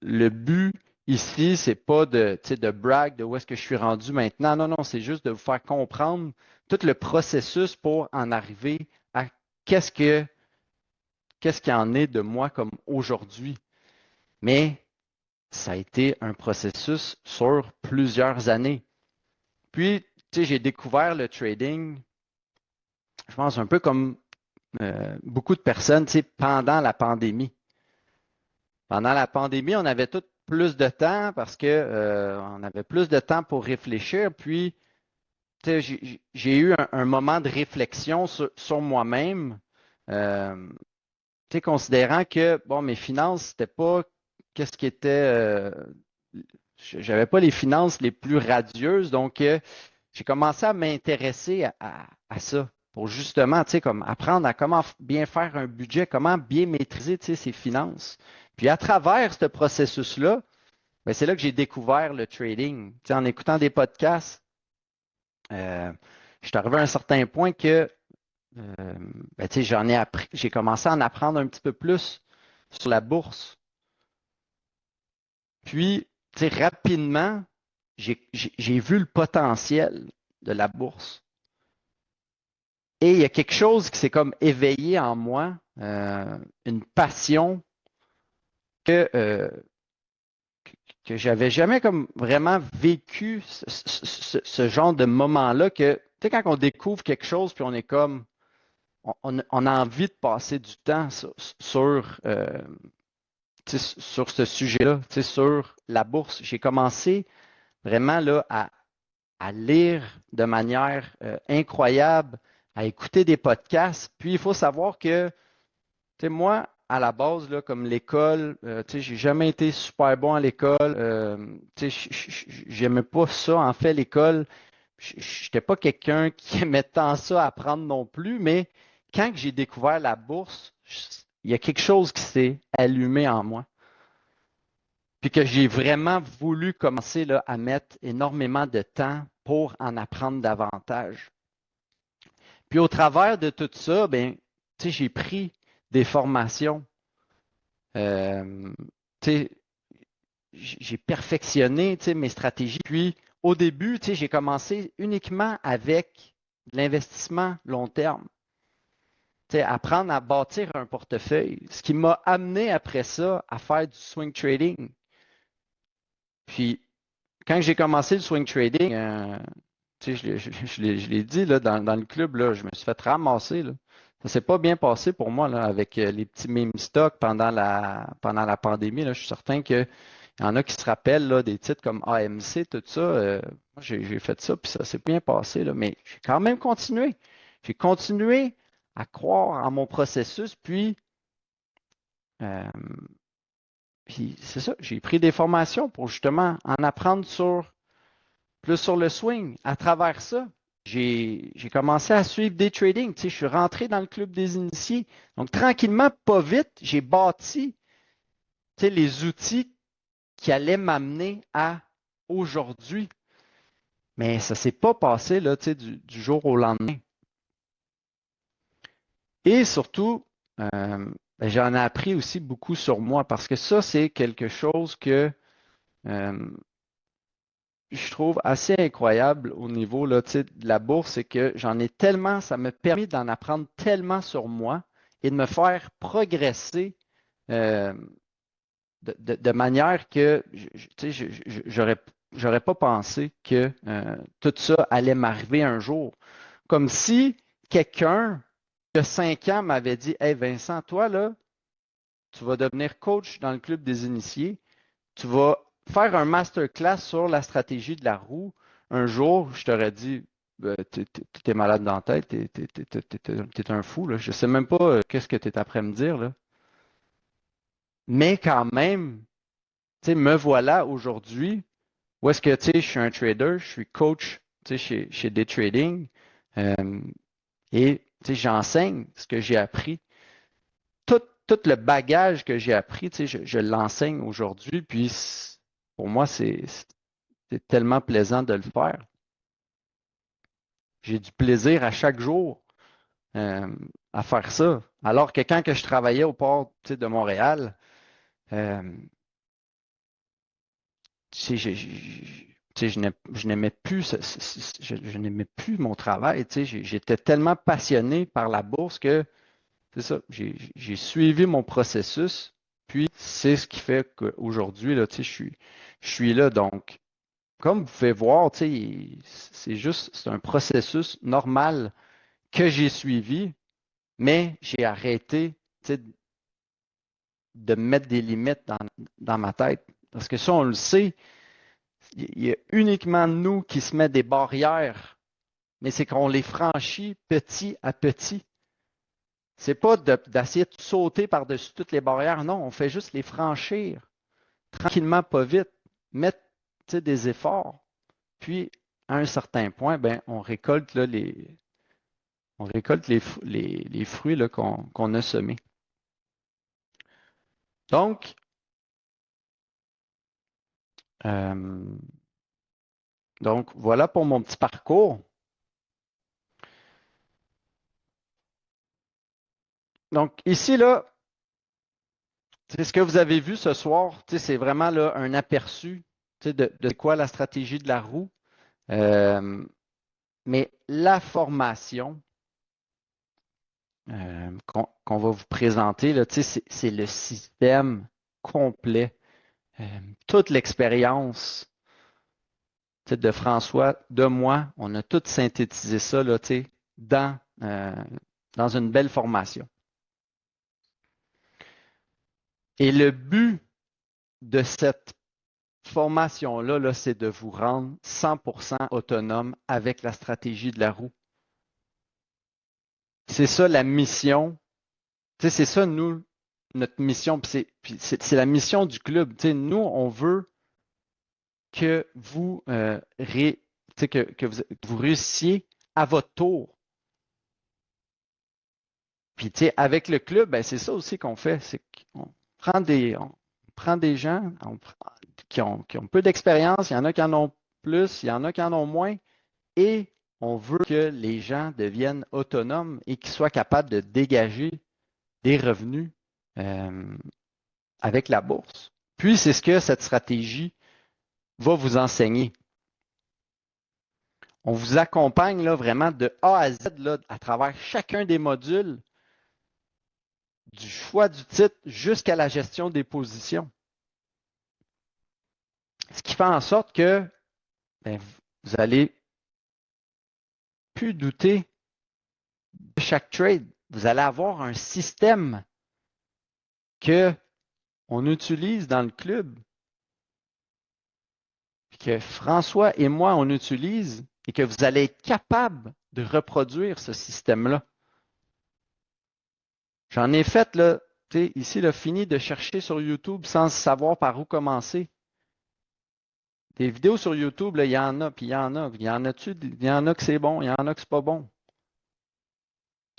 le but ici, c'est pas de brag de où est-ce que je suis rendu maintenant. Non, non, c'est juste de vous faire comprendre tout le processus pour en arriver à qu'est-ce que qu'est-ce qu'il en est de moi comme aujourd'hui. Mais ça a été un processus sur plusieurs années. Puis, j'ai découvert le trading, je pense, un peu comme beaucoup de personnes, pendant la pandémie. Pendant la pandémie, on avait tout plus de temps parce que on avait plus de temps pour réfléchir. Puis, j'ai eu un moment de réflexion sur moi-même, euh, considérant que bon, mes finances, c'était pas qu'est-ce qui était, j'avais pas les finances les plus radieuses, donc j'ai commencé à m'intéresser à ça pour justement, comme apprendre à comment bien faire un budget, comment bien maîtriser, ses finances. Puis à travers ce processus-là, ben, c'est là que j'ai découvert le trading. En écoutant des podcasts, je suis arrivé à un certain point que ben, j'ai commencé à en apprendre un petit peu plus sur la bourse. Puis, rapidement, j'ai vu le potentiel de la bourse. Et il y a quelque chose qui s'est comme éveillé en moi, une passion que, euh, que j'avais jamais comme vraiment vécu ce genre de moment-là que, tu sais, quand on découvre quelque chose, puis on est comme, on a envie de passer du temps sur ce sujet-là, sur la bourse. J'ai commencé vraiment là, à lire de manière incroyable, à écouter des podcasts. Puis il faut savoir que, moi, à la base, là, comme l'école, j'ai jamais été super bon à l'école. J'aimais pas ça. En fait, l'école, j'étais pas quelqu'un qui aimait tant ça apprendre non plus, mais quand j'ai découvert la bourse, il y a quelque chose qui s'est allumé en moi. Puis que j'ai vraiment voulu commencer là, à mettre énormément de temps pour en apprendre davantage. Puis au travers de tout ça, ben, j'ai pris des formations. Euh, j'ai perfectionné mes stratégies. Puis au début, j'ai commencé uniquement avec l'investissement long terme. Apprendre à bâtir un portefeuille. Ce qui m'a amené après ça à faire du swing trading. Puis quand j'ai commencé le swing trading, je l'ai dit là, dans le club, là, je me suis fait ramasser. Là. Ça s'est pas bien passé pour moi là, avec les petits meme stocks pendant la pandémie. Là. Je suis certain qu'il y en a qui se rappellent là, des titres comme AMC, tout ça. Moi, j'ai fait ça, puis ça s'est bien passé, là, mais j'ai quand même continué. J'ai continué à croire en mon processus, euh, puis c'est ça, j'ai pris des formations pour justement en apprendre plus sur le swing. À travers ça, j'ai commencé à suivre des tradings. Tu sais, je suis rentré dans le club des initiés. Donc, tranquillement, pas vite, j'ai bâti, tu sais, les outils qui allaient m'amener à aujourd'hui. Mais ça ne s'est pas passé là, tu sais, du jour au lendemain. Et surtout, j'en ai appris aussi beaucoup sur moi parce que ça, c'est quelque chose que je trouve assez incroyable au niveau là, tu sais, de la bourse, c'est que j'en ai tellement, ça me permet d'en apprendre tellement sur moi et de me faire progresser euh, de manière que tu sais, j'aurais pas pensé que tout ça allait m'arriver un jour. Comme si quelqu'un de 5 ans m'avait dit, Hey Vincent, toi là, tu vas devenir coach dans le club des initiés, tu vas faire un masterclass sur la stratégie de la roue. Un jour, je t'aurais dit, t'es malade dans la tête, t'es un fou, là. Je sais même pas qu'est-ce que t'es après me dire, là. Mais quand même, tu sais, me voilà aujourd'hui, où est-ce que, tu sais, je suis un trader, je suis coach, tu sais, chez Day Trading, euh, et, tu sais, j'enseigne ce que j'ai appris. Tout le bagage que j'ai appris, tu sais, je l'enseigne aujourd'hui, puis pour moi, c'est tellement plaisant de le faire. J'ai du plaisir à chaque jour euh, à faire ça. Alors que quand que je travaillais au port de Montréal, euh, je n'aimais plus, je n'aimais plus mon travail. J'étais tellement passionné par la bourse que c'est ça. J'ai suivi mon processus, puis c'est ce qui fait qu'aujourd'hui, là, je suis là. Donc, comme vous pouvez voir, c'est un processus normal que j'ai suivi, mais j'ai arrêté de mettre des limites dans ma tête. Parce que ça, on le sait, il y a uniquement nous qui se met des barrières, mais c'est qu'on les franchit petit à petit. C'est pas d'essayer de sauter par-dessus toutes les barrières, non, on fait juste les franchir tranquillement, pas vite, mettre des efforts, puis à un certain point, ben, on récolte là, les fruits là, qu'on a semés. Donc, euh, voilà pour mon petit parcours. Donc, ici, là, c'est ce que vous avez vu ce soir, c'est vraiment là, un aperçu de quoi la stratégie de la roue. Mais la formation qu'on va vous présenter, là, c'est le système complet. Toute l'expérience de François, de moi, on a tout synthétisé ça là, dans une belle formation. Et le but de cette formation-là, là, c'est de vous rendre 100% autonome avec la stratégie de la roue. C'est ça la mission. C'est ça, nous, notre mission. C'est la mission du club. Nous, on veut que vous, que vous réussissiez à votre tour. Puis, avec le club, ben, c'est ça aussi qu'on fait. C'est qu'on prend des gens qui ont peu d'expérience. Il y en a qui en ont plus, il y en a qui en ont moins. Et on veut que les gens deviennent autonomes et qu'ils soient capables de dégager des revenus avec la bourse. Puis, c'est ce que cette stratégie va vous enseigner. On vous accompagne là, vraiment de A à Z là, à travers chacun des modules, du choix du titre jusqu'à la gestion des positions. Ce qui fait en sorte que ben, vous allez plus douter de chaque trade. vous allez avoir un système que on utilise dans le club, que François et moi, on utilise, et que vous allez être capable de reproduire ce système-là. J'en ai fait, là, ici, là, fini de chercher sur YouTube sans savoir par où commencer. Des vidéos sur YouTube, là, il y en a, puis il y en a. Il y en a que c'est bon, il y en a que c'est pas bon.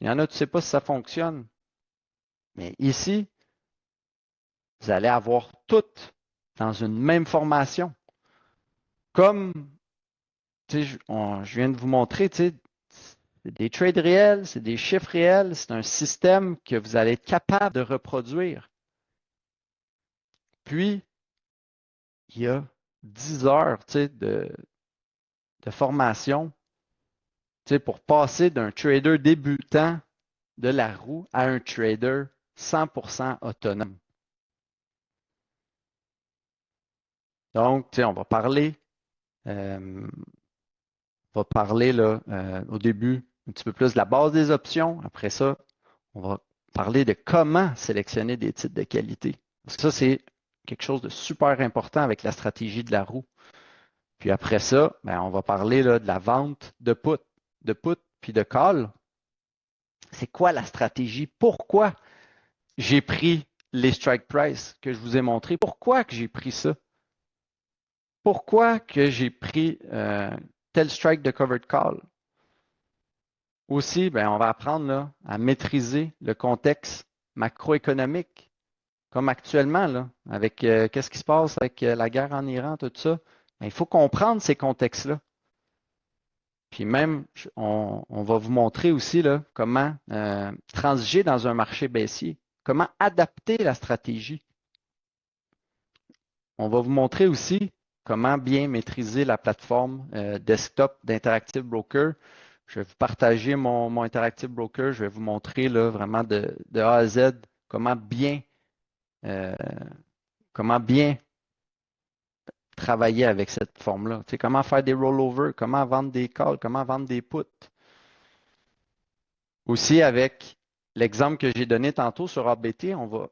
Il y en a, tu sais pas si ça fonctionne. Mais ici, vous allez avoir tout dans une même formation. Comme, je viens de vous montrer, c'est des trades réels, c'est des chiffres réels, c'est un système que vous allez être capable de reproduire. Puis, il y a 10 heures de formation pour passer d'un trader débutant de la roue à un trader 100% autonome. Donc, on va parler, là, au début un petit peu plus de la base des options. Après ça, on va parler de comment sélectionner des titres de qualité. Parce que ça, c'est quelque chose de super important avec la stratégie de la roue. Puis après ça, on va parler là, de la vente de put puis de call. C'est quoi la stratégie? Pourquoi j'ai pris les strike price que je vous ai montré? Pourquoi que j'ai pris ça? Pourquoi que j'ai pris tel strike de covered call? Aussi, on va apprendre là, à maîtriser le contexte macroéconomique, comme actuellement, là, avec qu'est-ce qui se passe avec la guerre en Iran, tout ça. Il faut comprendre ces contextes-là. Puis même, on va vous montrer aussi là, comment transiger dans un marché baissier, comment adapter la stratégie. On va vous montrer aussi comment bien maîtriser la plateforme desktop d'Interactive Broker. Je vais vous partager mon Interactive Broker. Je vais vous montrer là, vraiment de A à Z comment bien travailler avec cette forme-là. Tu sais, comment faire des rollovers, comment vendre des calls, comment vendre des puts. Aussi, avec l'exemple que j'ai donné tantôt sur ABT, on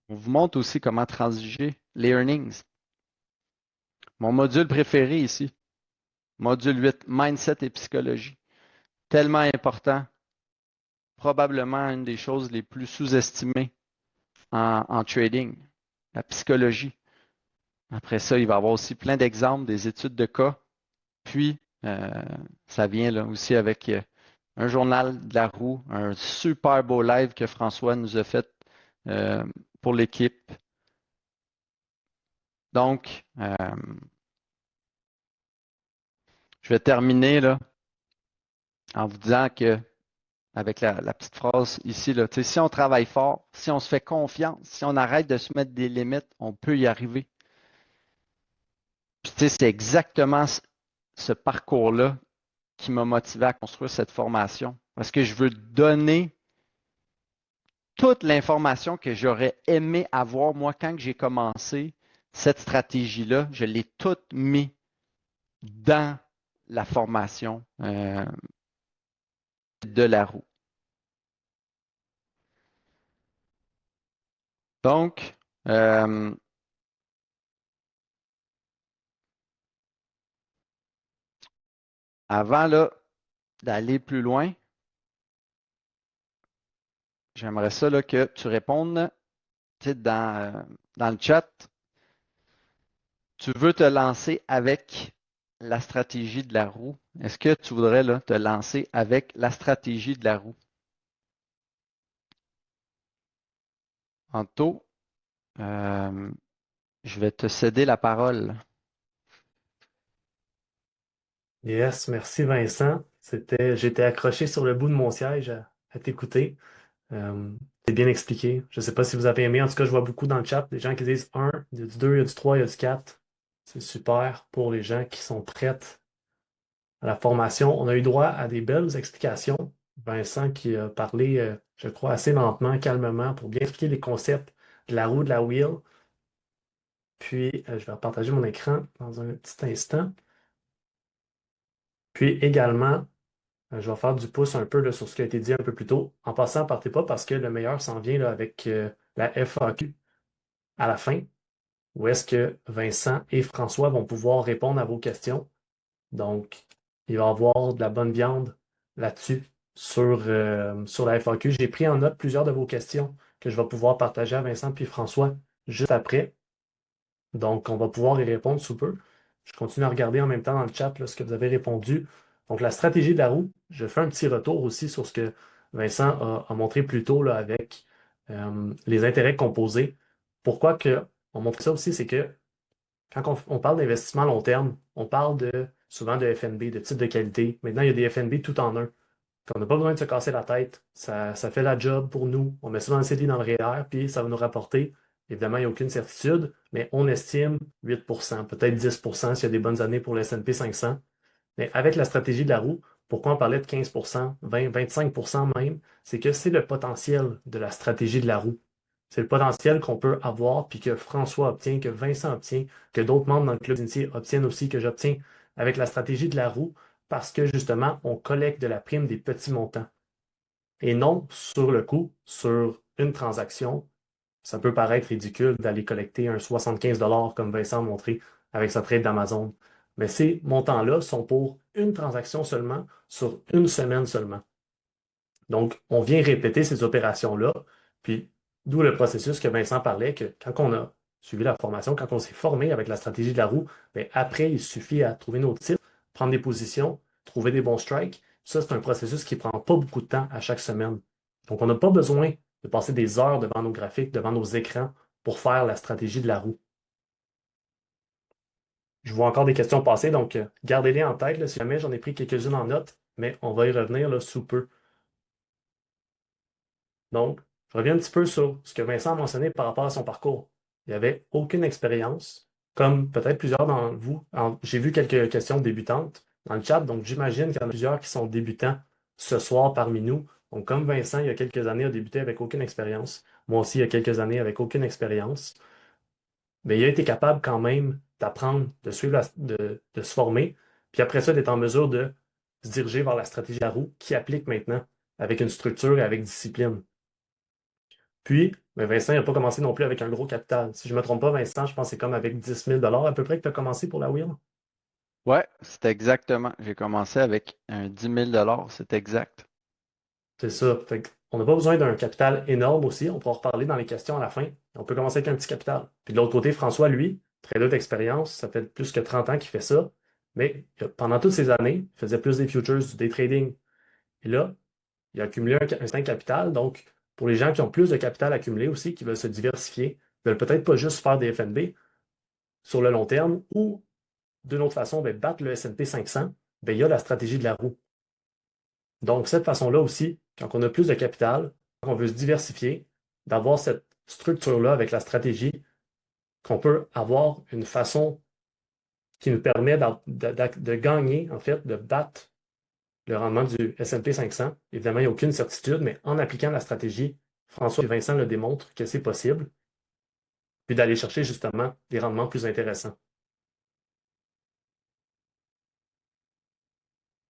vous montre aussi comment transiger les earnings. Mon module préféré ici, module 8, Mindset et psychologie. Tellement important, probablement une des choses les plus sous-estimées en trading, la psychologie. Après ça, il va y avoir aussi plein d'exemples, des études de cas. Puis, ça vient là aussi avec un journal de la roue, un super beau live que François nous a fait pour l'équipe. Donc, je vais terminer là en vous disant que, avec la petite phrase ici, là, si on travaille fort, si on se fait confiance, si on arrête de se mettre des limites, on peut y arriver. Puis, c'est exactement ce parcours-là qui m'a motivé à construire cette formation. Parce que je veux donner toute l'information que j'aurais aimé avoir, moi, quand j'ai commencé cette stratégie-là, je l'ai toute mis dans la formation de la roue. Donc, avant là, d'aller plus loin, j'aimerais ça là, que tu répondes dans le chat. Tu veux te lancer avec la stratégie de la roue. Est-ce que tu voudrais là, te lancer avec la stratégie de la roue? Anto, je vais te céder la parole. Yes, merci Vincent. J'étais accroché sur le bout de mon siège à t'écouter. C'est bien expliqué. Je ne sais pas si vous avez aimé. En tout cas, je vois beaucoup dans le chat des gens qui disent un, il y a du 2, il y a du 3, il y a du 4. C'est super pour les gens qui sont prêts à la formation. On a eu droit à des belles explications. Vincent qui a parlé, je crois, assez lentement, calmement, pour bien expliquer les concepts de la roue, de la wheel. Puis, je vais partager mon écran dans un petit instant. Puis également, Je vais faire du pouce un peu là, sur ce qui a été dit un peu plus tôt. En passant, partez pas parce que le meilleur s'en vient là, avec la FAQ à la fin, où est-ce que Vincent et François vont pouvoir répondre à vos questions. Donc, il va y avoir de la bonne viande là-dessus sur la FAQ. J'ai pris en note plusieurs de vos questions que je vais pouvoir partager à Vincent puis François juste après. Donc, on va pouvoir y répondre sous peu. Je continue à regarder en même temps dans le chat là, ce que vous avez répondu. Donc, la stratégie de la roue, je fais un petit retour aussi sur ce que Vincent a montré plus tôt là, avec les intérêts composés. Pourquoi on montre ça aussi, c'est que quand on parle d'investissement à long terme, on parle souvent de FNB, de type de qualité. Maintenant, il y a des FNB tout en un. On n'a pas besoin de se casser la tête. Ça fait la job pour nous. On met ça dans le CELI, dans le REER, puis ça va nous rapporter. Évidemment, il n'y a aucune certitude, mais on estime 8%, peut-être 10% s'il y a des bonnes années pour le S&P 500. Mais avec la stratégie de la roue, pourquoi on parlait de 15%, 20, 25% même, c'est que c'est le potentiel de la stratégie de la roue. C'est le potentiel qu'on peut avoir, puis que François obtient, que Vincent obtient, que d'autres membres dans le club d'initiés obtiennent aussi, que j'obtiens avec la stratégie de la roue, parce que justement, on collecte de la prime des petits montants. Et non sur le coup, sur une transaction, ça peut paraître ridicule d'aller collecter un 75 comme Vincent a montré avec sa trade d'Amazon. Mais ces montants-là sont pour une transaction seulement, sur une semaine seulement. Donc, on vient répéter ces opérations-là, puis d'où le processus que Vincent parlait, que quand on a suivi la formation, quand on s'est formé avec la stratégie de la roue, bien, après, il suffit à trouver nos titres, prendre des positions, trouver des bons strikes. Ça, c'est un processus qui ne prend pas beaucoup de temps à chaque semaine. Donc, on n'a pas besoin de passer des heures devant nos graphiques, devant nos écrans pour faire la stratégie de la roue. Je vois encore des questions passer, donc gardez-les en tête là, si jamais j'en ai pris quelques-unes en note, mais on va y revenir là, sous peu. Donc, je reviens un petit peu sur ce que Vincent a mentionné par rapport à son parcours. Il n'avait aucune expérience, comme peut-être plusieurs d'entre vous. J'ai vu quelques questions débutantes dans le chat, donc j'imagine qu'il y en a plusieurs qui sont débutants ce soir parmi nous. Donc, comme Vincent, il y a quelques années, a débuté avec aucune expérience, moi aussi, il y a quelques années, avec aucune expérience, mais il a été capable quand même d'apprendre, de suivre, de se former, puis après ça, d'être en mesure de se diriger vers la stratégie à roue qui applique maintenant avec une structure et avec discipline. Puis, ben Vincent, il n'a pas commencé non plus avec un gros capital. Si je ne me trompe pas, Vincent, je pense que c'est comme avec 10 000 à peu près que tu as commencé pour la wheel. Ouais, c'est exactement. J'ai commencé avec un 10 000 $, c'est exact. C'est ça. Fait on n'a pas besoin d'un capital énorme aussi. On pourra en reparler dans les questions à la fin. On peut commencer avec un petit capital. Puis de l'autre côté, François, lui, trader d'expérience, ça fait plus que 30 ans qu'il fait ça. Mais pendant toutes ces années, il faisait plus des futures, du day trading. Et là, il a accumulé un certain capital. Donc, pour les gens qui ont plus de capital accumulé aussi, qui veulent se diversifier, ne veulent peut-être pas juste faire des FNB sur le long terme ou d'une autre façon, ben, battre le S&P 500, ben, il y a la stratégie de la roue. Donc, cette façon-là aussi, quand on a plus de capital, quand on veut se diversifier, d'avoir cette structure-là avec la stratégie, qu'on peut avoir une façon qui nous permet de gagner, en fait, de battre le rendement du S&P 500. Évidemment, il n'y a aucune certitude, mais en appliquant la stratégie, François et Vincent le démontrent que c'est possible, puis d'aller chercher justement des rendements plus intéressants.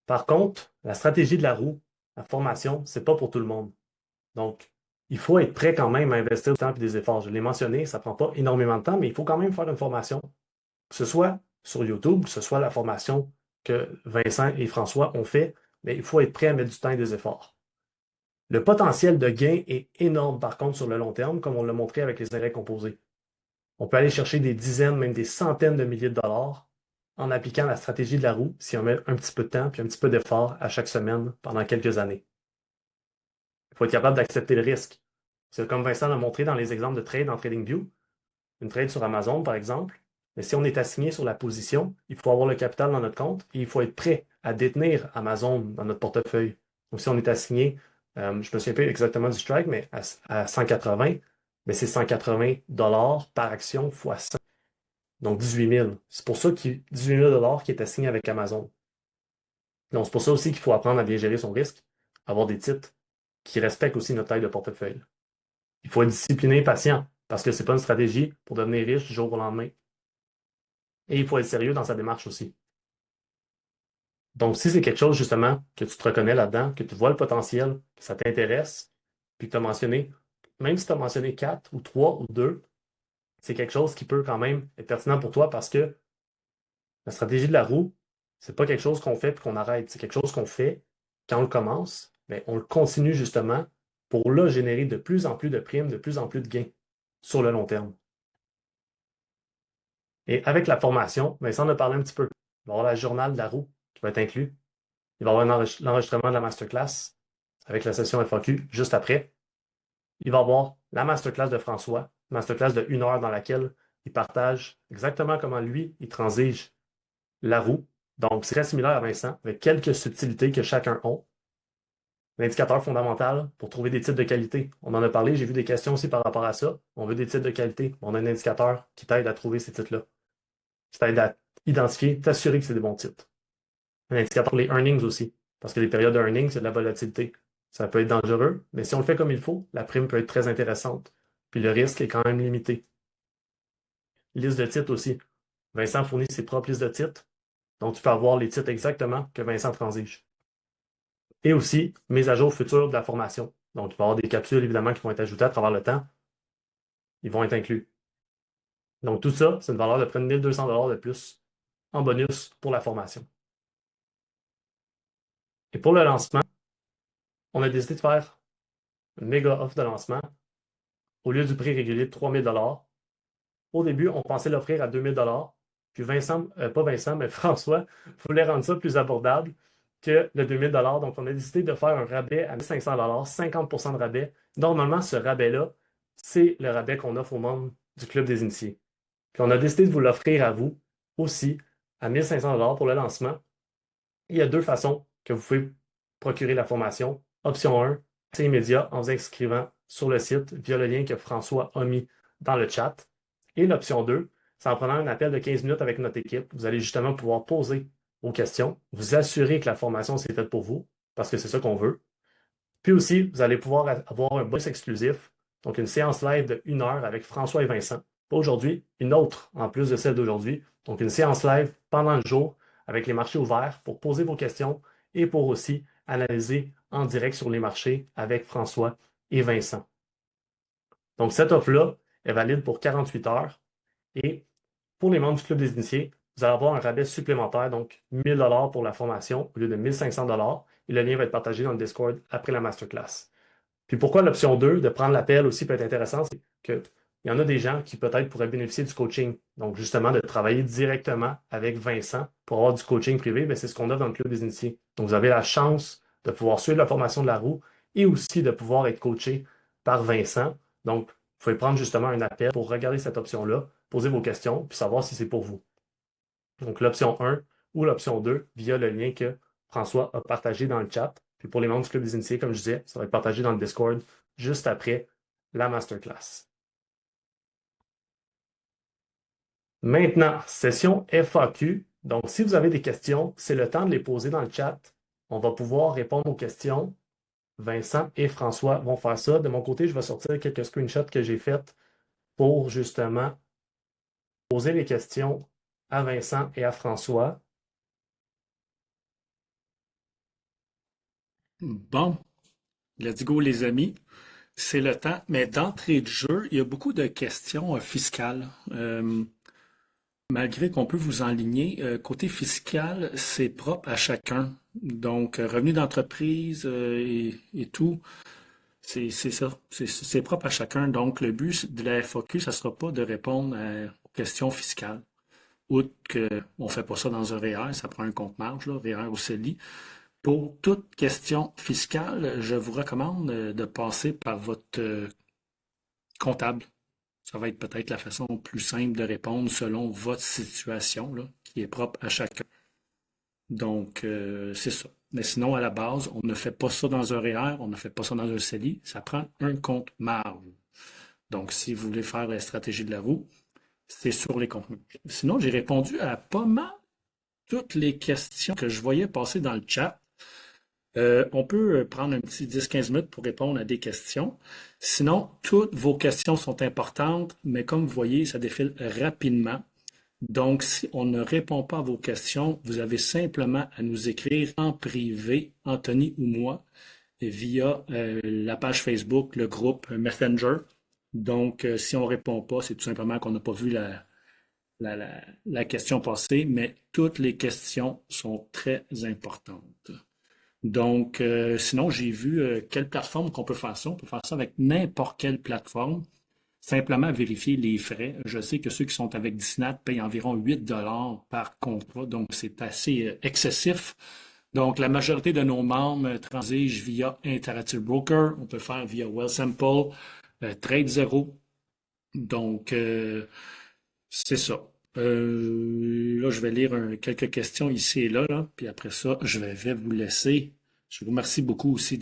Par contre, la stratégie de la roue, la formation, c'est pas pour tout le monde. Donc, il faut être prêt quand même à investir du temps et des efforts. Je l'ai mentionné, ça ne prend pas énormément de temps, mais il faut quand même faire une formation. Que ce soit sur YouTube, que ce soit la formation que Vincent et François ont fait, mais il faut être prêt à mettre du temps et des efforts. Le potentiel de gain est énorme, par contre, sur le long terme, comme on l'a montré avec les intérêts composés. On peut aller chercher des dizaines, même des centaines de milliers de dollars en appliquant la stratégie de la roue si on met un petit peu de temps puis un petit peu d'effort à chaque semaine pendant quelques années. Il faut être capable d'accepter le risque. C'est comme Vincent l'a montré dans les exemples de trade en TradingView, une trade sur Amazon, par exemple. Mais si on est assigné sur la position, il faut avoir le capital dans notre compte et il faut être prêt à détenir Amazon dans notre portefeuille. Donc, si on est assigné, je ne me souviens plus exactement du strike, mais à 180, mais c'est 180 par action fois 100. Donc, 18 000. C'est pour ça qu'il 18 000 qui est assigné avec Amazon. Donc, c'est pour ça aussi qu'il faut apprendre à bien gérer son risque, avoir des titres qui respectent aussi notre taille de portefeuille. Il faut être discipliné et patient parce que ce n'est pas une stratégie pour devenir riche du jour au lendemain. Et il faut être sérieux dans sa démarche aussi. Donc, si c'est quelque chose, justement, que tu te reconnais là-dedans, que tu vois le potentiel, que ça t'intéresse, puis que tu as mentionné, même si tu as mentionné 4 ou 3 ou 2, c'est quelque chose qui peut quand même être pertinent pour toi parce que la stratégie de la roue, c'est pas quelque chose qu'on fait puis qu'on arrête. C'est quelque chose qu'on fait quand on le commence, mais on le continue justement pour là générer de plus en plus de primes, de plus en plus de gains sur le long terme. Et avec la formation, Vincent en a parlé un petit peu. Il va y avoir la journal de la roue qui va être inclus. Il va y avoir l'enregistrement de la masterclass avec la session FAQ juste après. Il va y avoir la masterclass de François, masterclass de 1 heure dans laquelle il partage exactement comment lui, il transige la roue. Donc, c'est très similaire à Vincent, avec quelques subtilités que chacun a. L'indicateur fondamental pour trouver des titres de qualité. On en a parlé, j'ai vu des questions aussi par rapport à ça. On veut des titres de qualité. On a un indicateur qui t'aide à trouver ces titres-là, qui t'aide à identifier, t'assurer que c'est des bons titres. Un indicateur pour les earnings aussi, parce que les périodes de earnings, c'est de la volatilité. Ça peut être dangereux, mais si on le fait comme il faut, la prime peut être très intéressante. Puis le risque est quand même limité. Liste de titres aussi. Vincent fournit ses propres listes de titres, donc tu peux avoir les titres exactement que Vincent transige. Et aussi, mise à jour future de la formation. Donc, il va y avoir des capsules, évidemment, qui vont être ajoutées à travers le temps. Ils vont être inclus. Donc, tout ça, c'est une valeur de près de 1200 de plus en bonus pour la formation. Et pour le lancement, on a décidé de faire une méga offre de lancement au lieu du prix régulier de 3000 $. Au début, on pensait l'offrir à 2000 $. Puis Vincent, pas Vincent, mais François voulait rendre ça plus abordable que le 2000 $. Donc, on a décidé de faire un rabais à 1500 $, 50% de rabais. Normalement, ce rabais-là, c'est le rabais qu'on offre aux membres du Club des Initiés. Puis on a décidé de vous l'offrir à vous aussi à 1500 $ pour le lancement. Il y a 2 façons que vous pouvez procurer la formation. Option 1, c'est immédiat en vous inscrivant sur le site via le lien que François a mis dans le chat. Et l'option 2, c'est en prenant un appel de 15 minutes avec notre équipe. Vous allez justement pouvoir poser vos questions, vous assurer que la formation s'est faite pour vous, parce que c'est ça qu'on veut. Puis aussi, vous allez pouvoir avoir un bonus exclusif, donc une séance live de 1 heure avec François et Vincent. Pas aujourd'hui, une autre en plus de celle d'aujourd'hui. Donc une séance live pendant le jour avec les marchés ouverts pour poser vos questions et pour aussi analyser en direct sur les marchés avec François et Vincent. Donc cette offre-là est valide pour 48 heures et pour les membres du Club des Initiés, vous allez avoir un rabais supplémentaire, donc 1000 $ pour la formation au lieu de 1500 $. Et le lien va être partagé dans le Discord après la masterclass. Puis pourquoi l'option 2, de prendre l'appel aussi peut être intéressant, c'est qu'il y en a des gens qui peut-être pourraient bénéficier du coaching. Donc justement, de travailler directement avec Vincent pour avoir du coaching privé, mais c'est ce qu'on offre dans le Club des Initiés. Donc vous avez la chance de pouvoir suivre la formation de la roue et aussi de pouvoir être coaché par Vincent. Donc, vous pouvez prendre justement un appel pour regarder cette option-là, poser vos questions, puis savoir si c'est pour vous. Donc, l'option 1 ou l'option 2 via le lien que François a partagé dans le chat. Puis pour les membres du Club des Initiés, comme je disais, ça va être partagé dans le Discord juste après la masterclass. Maintenant, session FAQ. Donc, si vous avez des questions, c'est le temps de les poser dans le chat. On va pouvoir répondre aux questions. Vincent et François vont faire ça. De mon côté, je vais sortir quelques screenshots que j'ai faits pour justement poser les questions à Vincent et à François. Bon, let's go les amis. C'est le temps. Mais d'entrée de jeu, il y a beaucoup de questions fiscales. Malgré qu'on peut vous enligner, côté fiscal, c'est propre à chacun. Donc, revenu d'entreprise et tout, c'est ça. C'est propre à chacun. Donc, le but de la FAQ, ça ne sera pas de répondre aux questions fiscales. Outre qu'on ne fait pas ça dans un REER, ça prend un compte marge, là, REER ou CELI. Pour toute question fiscale, je vous recommande de passer par votre comptable. Ça va être peut-être la façon plus simple de répondre selon votre situation, là, qui est propre à chacun. Donc, c'est ça. Mais sinon, à la base, on ne fait pas ça dans un REER, on ne fait pas ça dans un CELI, ça prend un compte marge. Donc, si vous voulez faire la stratégie de la roue, c'est sur les contenus. Sinon, j'ai répondu à pas mal toutes les questions que je voyais passer dans le chat. On peut prendre un petit 10-15 minutes pour répondre à des questions. Sinon, toutes vos questions sont importantes, mais comme vous voyez, ça défile rapidement. Donc, si on ne répond pas à vos questions, vous avez simplement à nous écrire en privé, Anthony ou moi, via la page Facebook, le groupe Messenger. Donc, si on ne répond pas, c'est tout simplement qu'on n'a pas vu la question passer, mais toutes les questions sont très importantes. Donc, sinon, j'ai vu quelle plateforme qu'on peut faire ça. On peut faire ça avec n'importe quelle plateforme. Simplement vérifier les frais. Je sais que ceux qui sont avec Disney payent environ 8 par contrat, donc c'est assez excessif. Donc, la majorité de nos membres transigent via Interactive Broker. On peut faire via Wealthsimple, Trade Zero. Donc, c'est ça. Là, je vais lire quelques questions ici et là, puis après ça, je vais vous laisser. Je vous remercie beaucoup aussi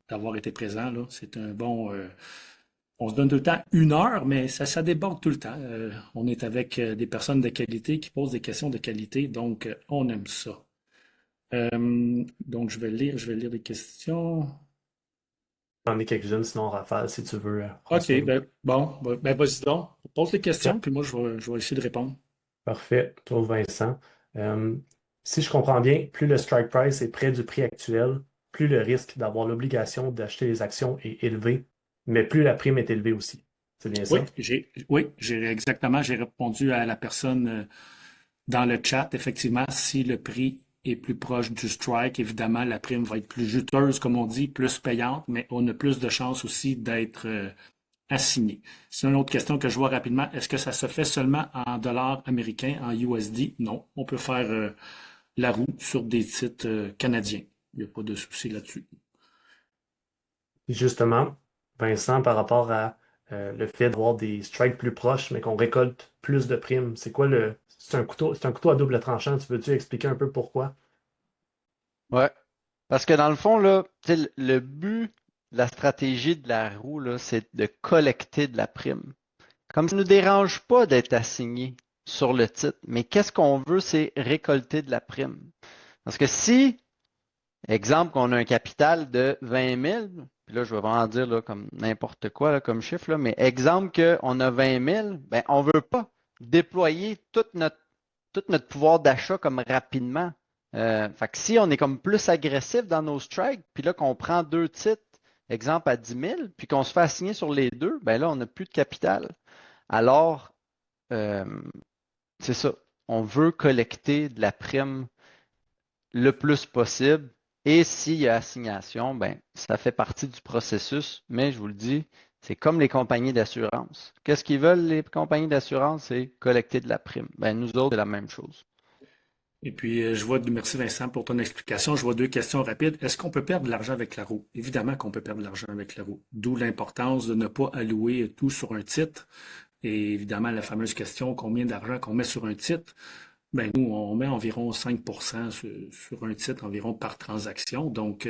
d'avoir été présent, là. C'est un bon. On se donne tout le temps 1 heure, mais ça déborde tout le temps. On est avec des personnes de qualité qui posent des questions de qualité, donc on aime ça. Donc, je vais lire les questions. J'en ai quelques-unes, sinon, Raphaël, si tu veux, OK, François. ben, bon, ben, vas-y donc. Pose les questions, puis moi, je vais essayer de répondre. Parfait. Toi, Vincent. Euh, Si je comprends bien, plus le strike price est près du prix actuel, plus le risque d'avoir l'obligation d'acheter les actions est élevé, mais plus la prime est élevée aussi. C'est bien Oui, ça? j'ai répondu à la personne dans le chat. Effectivement, si le prix est plus proche du strike, évidemment, la prime va être plus juteuse, comme on dit, plus payante, mais on a plus de chances aussi d'être assigné. C'est une autre question que je vois rapidement. Est-ce que ça se fait seulement en dollars américains, en USD? Non. On peut faire la roue sur des titres canadiens. Il n'y a pas de souci là-dessus. Et justement, Vincent, par rapport à le fait d'avoir des strikes plus proches, mais qu'on récolte plus de primes, c'est quoi le. C'est un couteau à double tranchant. Tu peux-tu expliquer un peu pourquoi? Ouais. Parce que dans le fond, là, tu sais, le but, la stratégie de la roue, là, c'est de collecter de la prime. Comme ça ne nous dérange pas d'être assigné sur le titre, mais qu'est-ce qu'on veut, c'est récolter de la prime. Parce que si, exemple, qu'on a un capital de 20 000, puis là, je vais vraiment dire là, comme n'importe quoi là, comme chiffre, là, mais exemple qu'on a 20 000, ben, on ne veut pas déployer tout notre pouvoir d'achat comme rapidement. Fait que si on est comme plus agressif dans nos strikes, puis là qu'on prend 2 titres, exemple à 10 000, puis qu'on se fait assigner sur les deux, ben là, on n'a plus de capital. Alors, euh, c'est ça. On veut collecter de la prime le plus possible. Et s'il y a assignation, ben, ça fait partie du processus. Mais je vous le dis, c'est comme les compagnies d'assurance. Qu'est-ce qu'ils veulent, les compagnies d'assurance? C'est collecter de la prime. Ben, nous autres, c'est la même chose. Et puis, merci Vincent pour ton explication. Je vois 2 questions rapides. Est-ce qu'on peut perdre de l'argent avec la roue? Évidemment qu'on peut perdre de l'argent avec la roue. D'où l'importance de ne pas allouer tout sur un titre. Et évidemment, la fameuse question, combien d'argent qu'on met sur un titre? Ben, nous, on met environ 5% sur un titre, environ par transaction. Donc,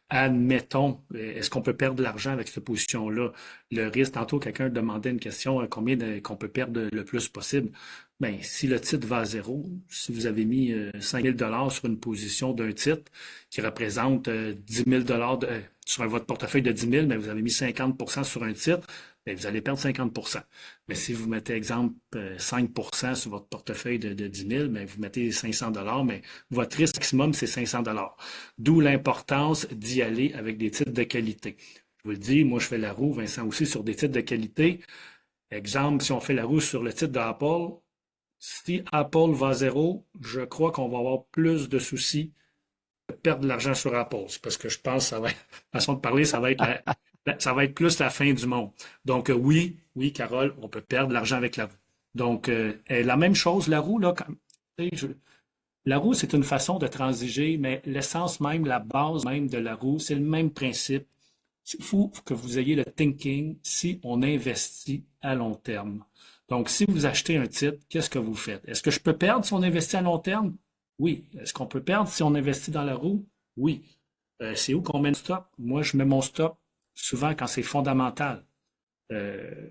admettons, est-ce qu'on peut perdre de l'argent avec cette position-là? Le risque, tantôt, quelqu'un demandait une question, qu'on peut perdre le plus possible. Ben, si le titre va à zéro, si vous avez mis 5 000 sur une position d'un titre qui représente 10 000 sur votre portefeuille de 10 000, mais vous avez mis 50% sur un titre, ben, vous allez perdre 50%. Mais si vous mettez, exemple, 5% sur votre portefeuille de 10 000, ben, vous mettez 500 mais votre risque maximum, c'est 500 D'où l'importance d'y aller avec des titres de qualité. Je vous le dis, moi, je fais la roue, Vincent aussi, sur des titres de qualité. Exemple, si on fait la roue sur le titre d'Apple, si Apple va à zéro, je crois qu'on va avoir plus de soucis de perdre de l'argent sur Apple. C'est parce que je pense que ça va être, façon de parler, ça va être plus la fin du monde. Donc, oui, Carole, on peut perdre de l'argent avec la roue. Donc, la même chose, la roue, là, la roue, c'est une façon de transiger, mais l'essence même, la base même de la roue, c'est le même principe. Il faut que vous ayez le thinking si on investit à long terme. Donc, si vous achetez un titre, qu'est-ce que vous faites? Est-ce que je peux perdre si on investit à long terme? Oui. Est-ce qu'on peut perdre si on investit dans la roue? Oui. C'est où qu'on met le stop? Moi, je mets mon stop souvent quand c'est fondamental. Euh,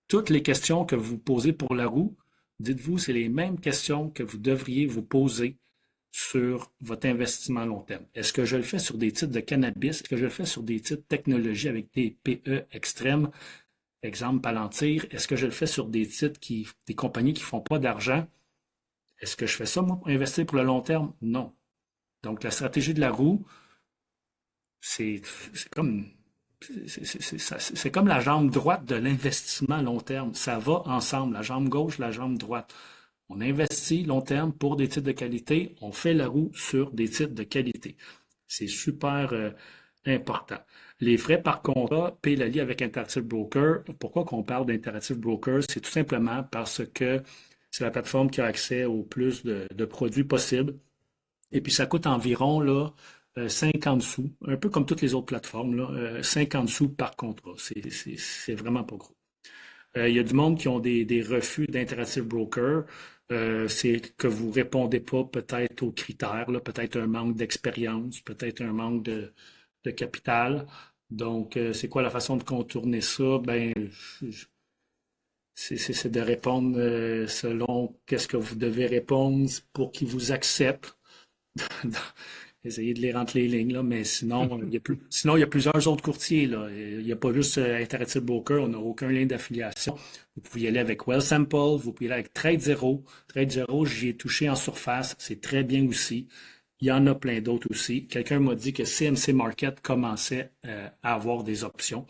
Toutes les questions que vous posez pour la roue, dites-vous, c'est les mêmes questions que vous devriez vous poser sur votre investissement à long terme. Est-ce que je le fais sur des titres de cannabis? Est-ce que je le fais sur des titres de technologie avec des PE extrêmes? Exemple, Palantir, est-ce que je le fais sur des titres des compagnies qui ne font pas d'argent? Est-ce que je fais ça, moi, pour investir pour le long terme? Non. Donc, la stratégie de la roue, c'est comme, c'est comme la jambe droite de l'investissement à long terme. Ça va ensemble, la jambe gauche, la jambe droite. On investit long terme pour des titres de qualité, on fait la roue sur des titres de qualité. C'est super important. Les frais par contrat, paye la ligne avec Interactive Broker. Pourquoi qu'on parle d'Interactive Broker? C'est tout simplement parce que c'est la plateforme qui a accès au plus de produits possibles. Et puis ça coûte environ là, 50 sous, un peu comme toutes les autres plateformes, là, 50 sous par contrat. C'est vraiment pas gros. Il y a du monde qui ont des refus d'Interactive Broker. C'est que vous répondez pas peut-être aux critères, là, peut-être un manque d'expérience, peut-être un manque de capital. Donc, c'est quoi la façon de contourner ça? Ben, c'est de répondre selon qu'est-ce que vous devez répondre pour qu'ils vous acceptent. Essayer de les rentrer les lignes, là, mais sinon, sinon, il y a plusieurs autres courtiers. Là. Il n'y a pas juste Interactive Broker, on n'a aucun lien d'affiliation. Vous pouvez y aller avec WellSample, vous pouvez y aller avec TradeZero. TradeZero, j'y ai touché en surface, c'est très bien aussi. Il y en a plein d'autres aussi. Quelqu'un m'a dit que CMC Market commençait à avoir des options.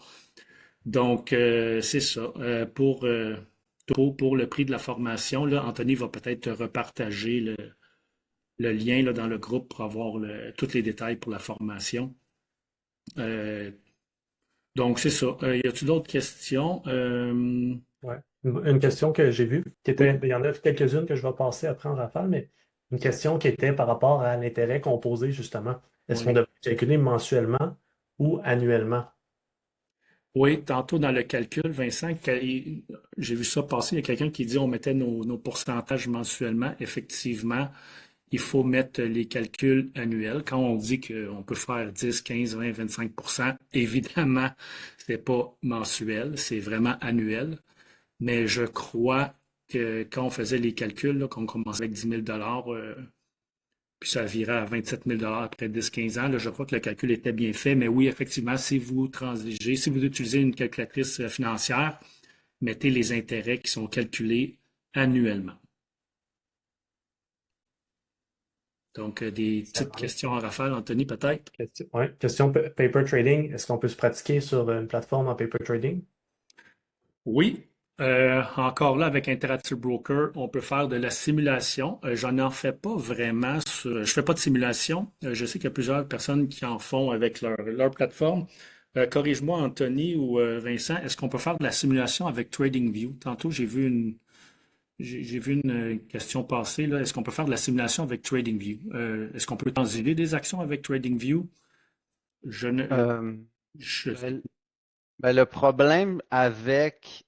Donc, c'est ça. Pour le prix de la formation, là, Anthony va peut-être repartager le lien là, dans le groupe pour avoir tous les détails pour la formation. Euh, donc, c'est ça. Y a-t-il d'autres questions? Ouais. Une question que j'ai vue, Oui, il y en a quelques-unes que je vais passer après en rafale, mais une question qui était par rapport à l'intérêt composé, justement. Est-ce qu'on oui. devrait calculer mensuellement ou annuellement? Oui, tantôt dans le calcul, Vincent, j'ai vu ça passer. Il y a quelqu'un qui dit on mettait nos pourcentages mensuellement. Effectivement, il faut mettre les calculs annuels. Quand on dit qu'on peut faire 10, 15, 20, 25%, évidemment, c'est pas mensuel, c'est vraiment annuel. Mais je crois que quand on faisait les calculs, là, qu'on commençait avec 10 000 puis ça virait à 27 000 après 10-15 ans, là, je crois que le calcul était bien fait. Mais oui, effectivement, si vous transigez, si vous utilisez une calculatrice financière, mettez les intérêts qui sont calculés annuellement. Donc, des petites Excellent. questions en rafale, Anthony, peut-être? Question paper trading. Est-ce qu'on peut se pratiquer sur une plateforme en paper trading? Oui. Encore là, avec Interactive Broker, on peut faire de la simulation. Je n'en fais pas vraiment. Je fais pas de simulation. Je sais qu'il y a plusieurs personnes qui en font avec leur plateforme. Corrige-moi, Anthony ou Vincent, est-ce qu'on peut faire de la simulation avec TradingView? Tantôt, j'ai vu une question passer, là. Est-ce qu'on peut faire de la simulation avec TradingView? Est-ce qu'on peut transiger des actions avec TradingView? Je ne, Euh, je, ben, le problème avec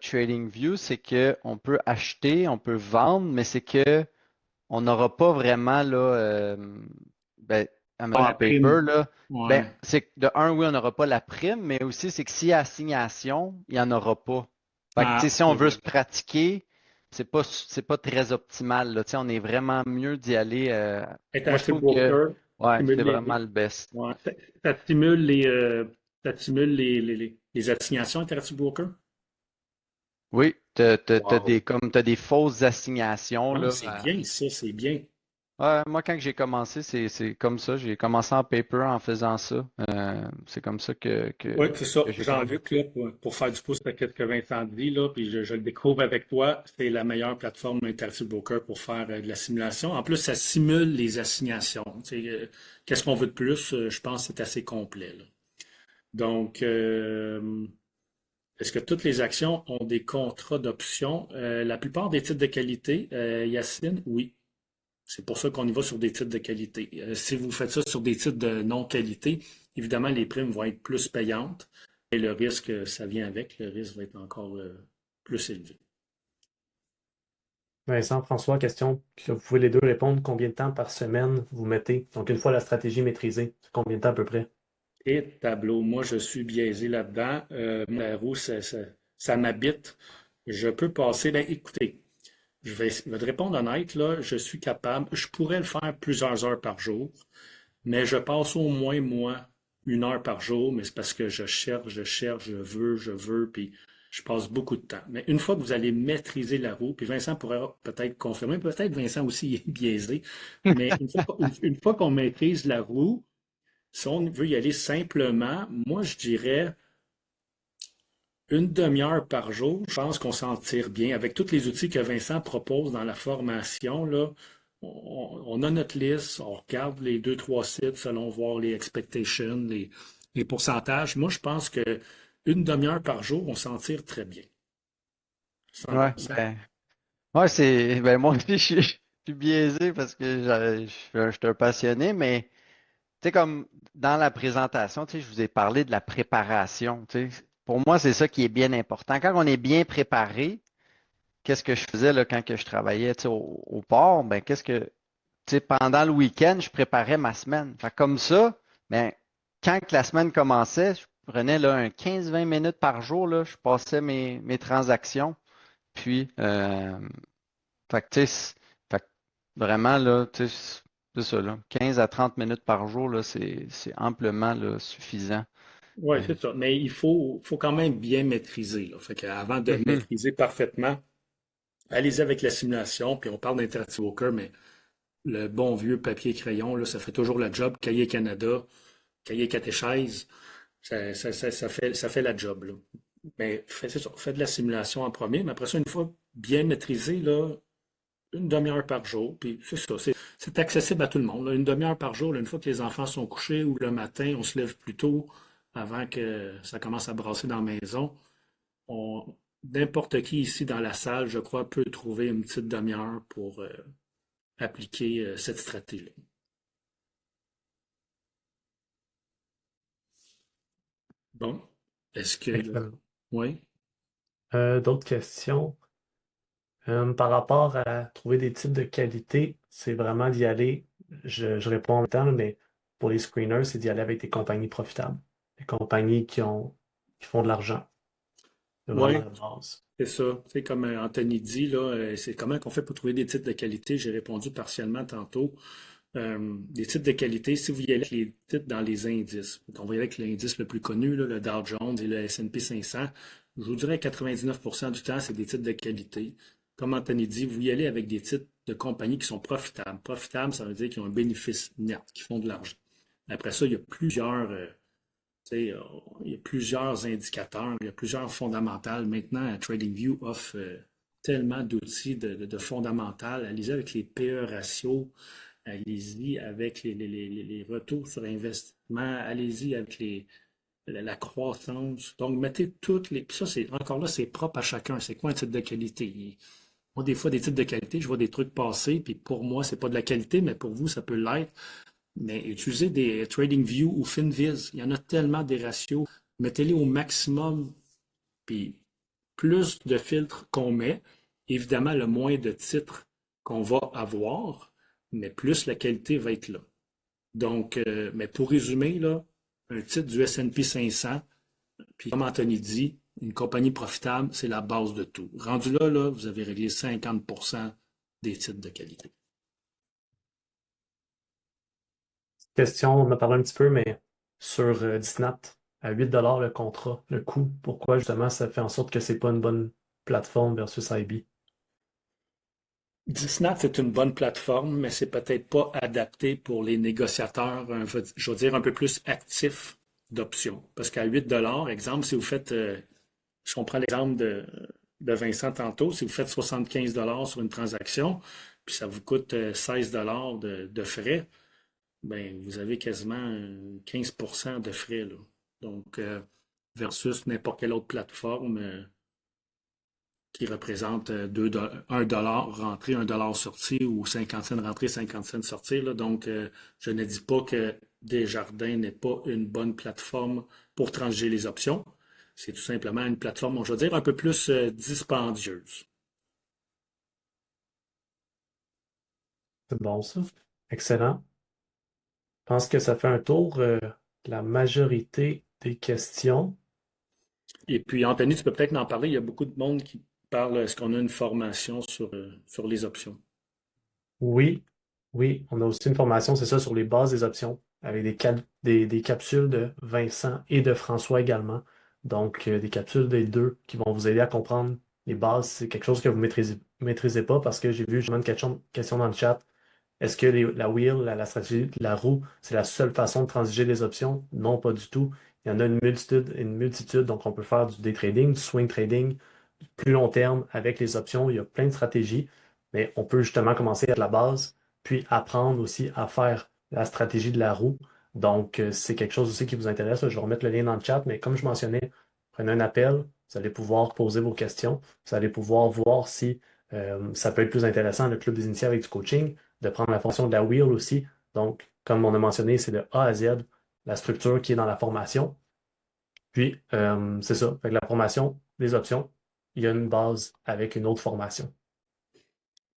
TradingView, c'est que on peut acheter, on peut vendre, mais c'est que on n'aura pas vraiment là, ben, pas admettons en la paper prime. là, ben Ouais. c'est que de un, oui, on n'aura pas la prime, mais aussi c'est que s'il y a assignation, il n'y en aura pas. Fait que tu sais, Ah, si on c'est veut vrai. se pratiquer, c'est pas très optimal là. Tu sais, on est vraiment mieux d'y aller. Moi, je Interactive trouve que Broker ouais, simule c'est vraiment le best. ouais, ça simule ça simule les assignations Interactive Broker? Oui, Wow. t'as des fausses assignations Ah, là. c'est bien ça, c'est bien. Ouais, moi, quand j'ai commencé, c'est comme ça. J'ai commencé en paper en faisant ça. C'est comme ça Oui, c'est ça. que j'ai Jean-Luc, commencé. là, pour faire du pouce à ce que Vincent dit, là, puis je le découvre avec toi, c'est la meilleure plateforme Interactive Broker pour faire de la simulation. En plus, ça simule les assignations. Tu sais, qu'est-ce qu'on veut de plus? Je pense que c'est assez complet, là. Donc, est-ce que toutes les actions ont des contrats d'options? La plupart des titres de qualité, Yacine, oui. C'est pour ça qu'on y va sur des titres de qualité. Si vous faites ça sur des titres de non-qualité, évidemment, les primes vont être plus payantes et le risque, ça vient avec, le risque va être encore plus élevé. Vincent, François, question que vous pouvez les deux répondre. Combien de temps par semaine vous mettez? Donc, une fois la stratégie maîtrisée, c'est combien de temps à peu près? Et tableau, moi, je suis biaisé là-dedans. La roue, ça m'habite. Je peux passer, ben écoutez, je vais te répondre honnête, là, je suis capable, je pourrais le faire plusieurs heures par jour. Mais je passe au moins, moi, 1 heure par jour, mais c'est parce que je cherche, je veux, puis je passe beaucoup de temps. Mais une fois que vous allez maîtriser la roue, puis Vincent pourra peut-être confirmer, peut-être Vincent aussi est biaisé, mais une fois qu'on maîtrise la roue, si on veut y aller simplement, moi je dirais une demi-heure par jour, je pense qu'on s'en tire bien. Avec tous les outils que Vincent propose dans la formation, là, on a notre liste, on regarde les deux, trois sites selon voir les expectations, les pourcentages. Moi, je pense que une demi-heure par jour, on s'en tire très bien. Sans Ouais, commencer. ben moi aussi je suis biaisé parce que je suis un passionné, mais tu sais, comme dans la présentation, tu sais, je vous ai parlé de la préparation. Tu sais. Pour moi, c'est ça qui est bien important. Quand on est bien préparé, qu'est-ce que je faisais là, quand que je travaillais tu sais, au port? Ben, tu sais, pendant le week-end, je préparais ma semaine. Fait que comme ça, ben, quand que la semaine commençait, je prenais là, un 15-20 minutes par jour, là, je passais mes transactions. Puis, fait que, tu sais, fait que vraiment, là, tu sais, c'est ça, là, 15 à 30 minutes par jour, là, c'est amplement là, suffisant. Oui, Euh, c'est ça. Mais faut quand même bien maîtriser, là. Fait qu'avant de mhm, maîtriser parfaitement, allez-y avec la simulation, puis on parle d'Interactive Walker, mais le bon vieux papier crayon, là, ça fait toujours la job. Cahier Canada, cahier catéchèse, ça fait la job, là. Mais c'est ça, faites de la simulation en premier, mais après ça, une fois bien maîtrisé, là, une demi-heure par jour, puis c'est ça, c'est accessible à tout le monde, là. Une demi-heure par jour, là, une fois que les enfants sont couchés ou le matin, on se lève plus tôt avant que ça commence à brasser dans la maison. On, n'importe qui ici dans la salle, je crois, peut trouver une petite demi-heure pour appliquer cette stratégie. Bon, est-ce que... Excellent. Oui? D'autres questions? Par rapport à trouver des types de qualité, c'est vraiment d'y aller, je réponds en même temps, mais pour les screeners, c'est d'y aller avec des compagnies profitables, des compagnies qui font de l'argent. C'est vraiment Oui, la base. c'est ça. Tu sais, comme Anthony dit, là, c'est comment qu'on fait pour trouver des titres de qualité. J'ai répondu partiellement tantôt. Des titres de qualité, si vous y allez avec les titres dans les indices, donc on va y aller avec l'indice le plus connu, là, le Dow Jones et le S&P 500, je vous dirais 99% du temps, c'est des titres de qualité. Comme Anthony dit, vous y allez avec des titres de compagnies qui sont profitables. Profitables, ça veut dire qu'ils ont un bénéfice net, qui font de l'argent. Après ça, il y a plusieurs, tu sais, il y a plusieurs indicateurs, il y a plusieurs fondamentales. Maintenant, TradingView offre tellement d'outils de fondamentales. Allez-y avec les PE ratios, allez-y avec les retours sur investissement, allez-y avec la croissance. Donc, mettez toutes les. Puis ça, c'est encore là, c'est propre à chacun. C'est quoi un titre de qualité? Moi, des fois, des titres de qualité, je vois des trucs passer, puis pour moi, c'est pas de la qualité, mais pour vous, ça peut l'être. Mais utilisez des TradingView ou FinViz. Il y en a tellement des ratios. Mettez-les au maximum, puis plus de filtres qu'on met, évidemment, le moins de titres qu'on va avoir, mais plus la qualité va être là. Donc, mais pour résumer, là, un titre du S&P 500, puis comme Anthony dit, une compagnie profitable, c'est la base de tout. Rendu là, là, vous avez réglé 50% des titres de qualité. Question, on en a parlé un petit peu, mais sur Disnat, à 8 $ le contrat, le coût, pourquoi justement ça fait en sorte que c'est pas une bonne plateforme versus IB? Disney, c'est une bonne plateforme, mais c'est peut-être pas adapté pour les négociateurs, je veux dire, un peu plus actifs d'options. Parce qu'à 8 exemple, si vous faites, si on prend l'exemple de Vincent tantôt, si vous faites 75 sur une transaction, puis ça vous coûte 16 de frais, ben, vous avez quasiment 15% de frais, là. Donc, versus n'importe quelle autre plateforme qui représente 1 dollar rentré, 1 dollar sorti ou 50 cents rentré, 50 cents sorti. Là. Donc, je ne dis pas que Desjardins n'est pas une bonne plateforme pour transiger les options. C'est tout simplement une plateforme, je veux dire, un peu plus dispendieuse. C'est bon ça. Excellent. Je pense que ça fait un tour de la majorité des questions. Et puis, Anthony, tu peux peut-être en parler. Il y a beaucoup de monde qui parle, est-ce qu'on a une formation sur les options? Oui, oui, on a aussi une formation, c'est ça, sur les bases des options, avec des capsules de Vincent et de François également. Donc, des capsules des deux qui vont vous aider à comprendre les bases. C'est quelque chose que vous maîtrisez pas parce que j'ai vu justement une question dans le chat. Est-ce que la wheel, la stratégie, la roue, c'est la seule façon de transiger les options? Non, pas du tout. Il y en a une multitude. Donc, on peut faire du day trading, du swing trading, du plus long terme avec les options. Il y a plein de stratégies, mais on peut justement commencer à la base, puis apprendre aussi à faire la stratégie de la roue. Donc, c'est quelque chose aussi qui vous intéresse. Je vais remettre le lien dans le chat, mais comme je mentionnais, prenez un appel, vous allez pouvoir poser vos questions, vous allez pouvoir voir si ça peut être plus intéressant, le club des initiés avec du coaching, de prendre la fonction de la wheel aussi. Donc, comme on a mentionné, c'est de A à Z, la structure qui est dans la formation. Puis, c'est ça. Fait que la formation, les options, il y a une base avec une autre formation.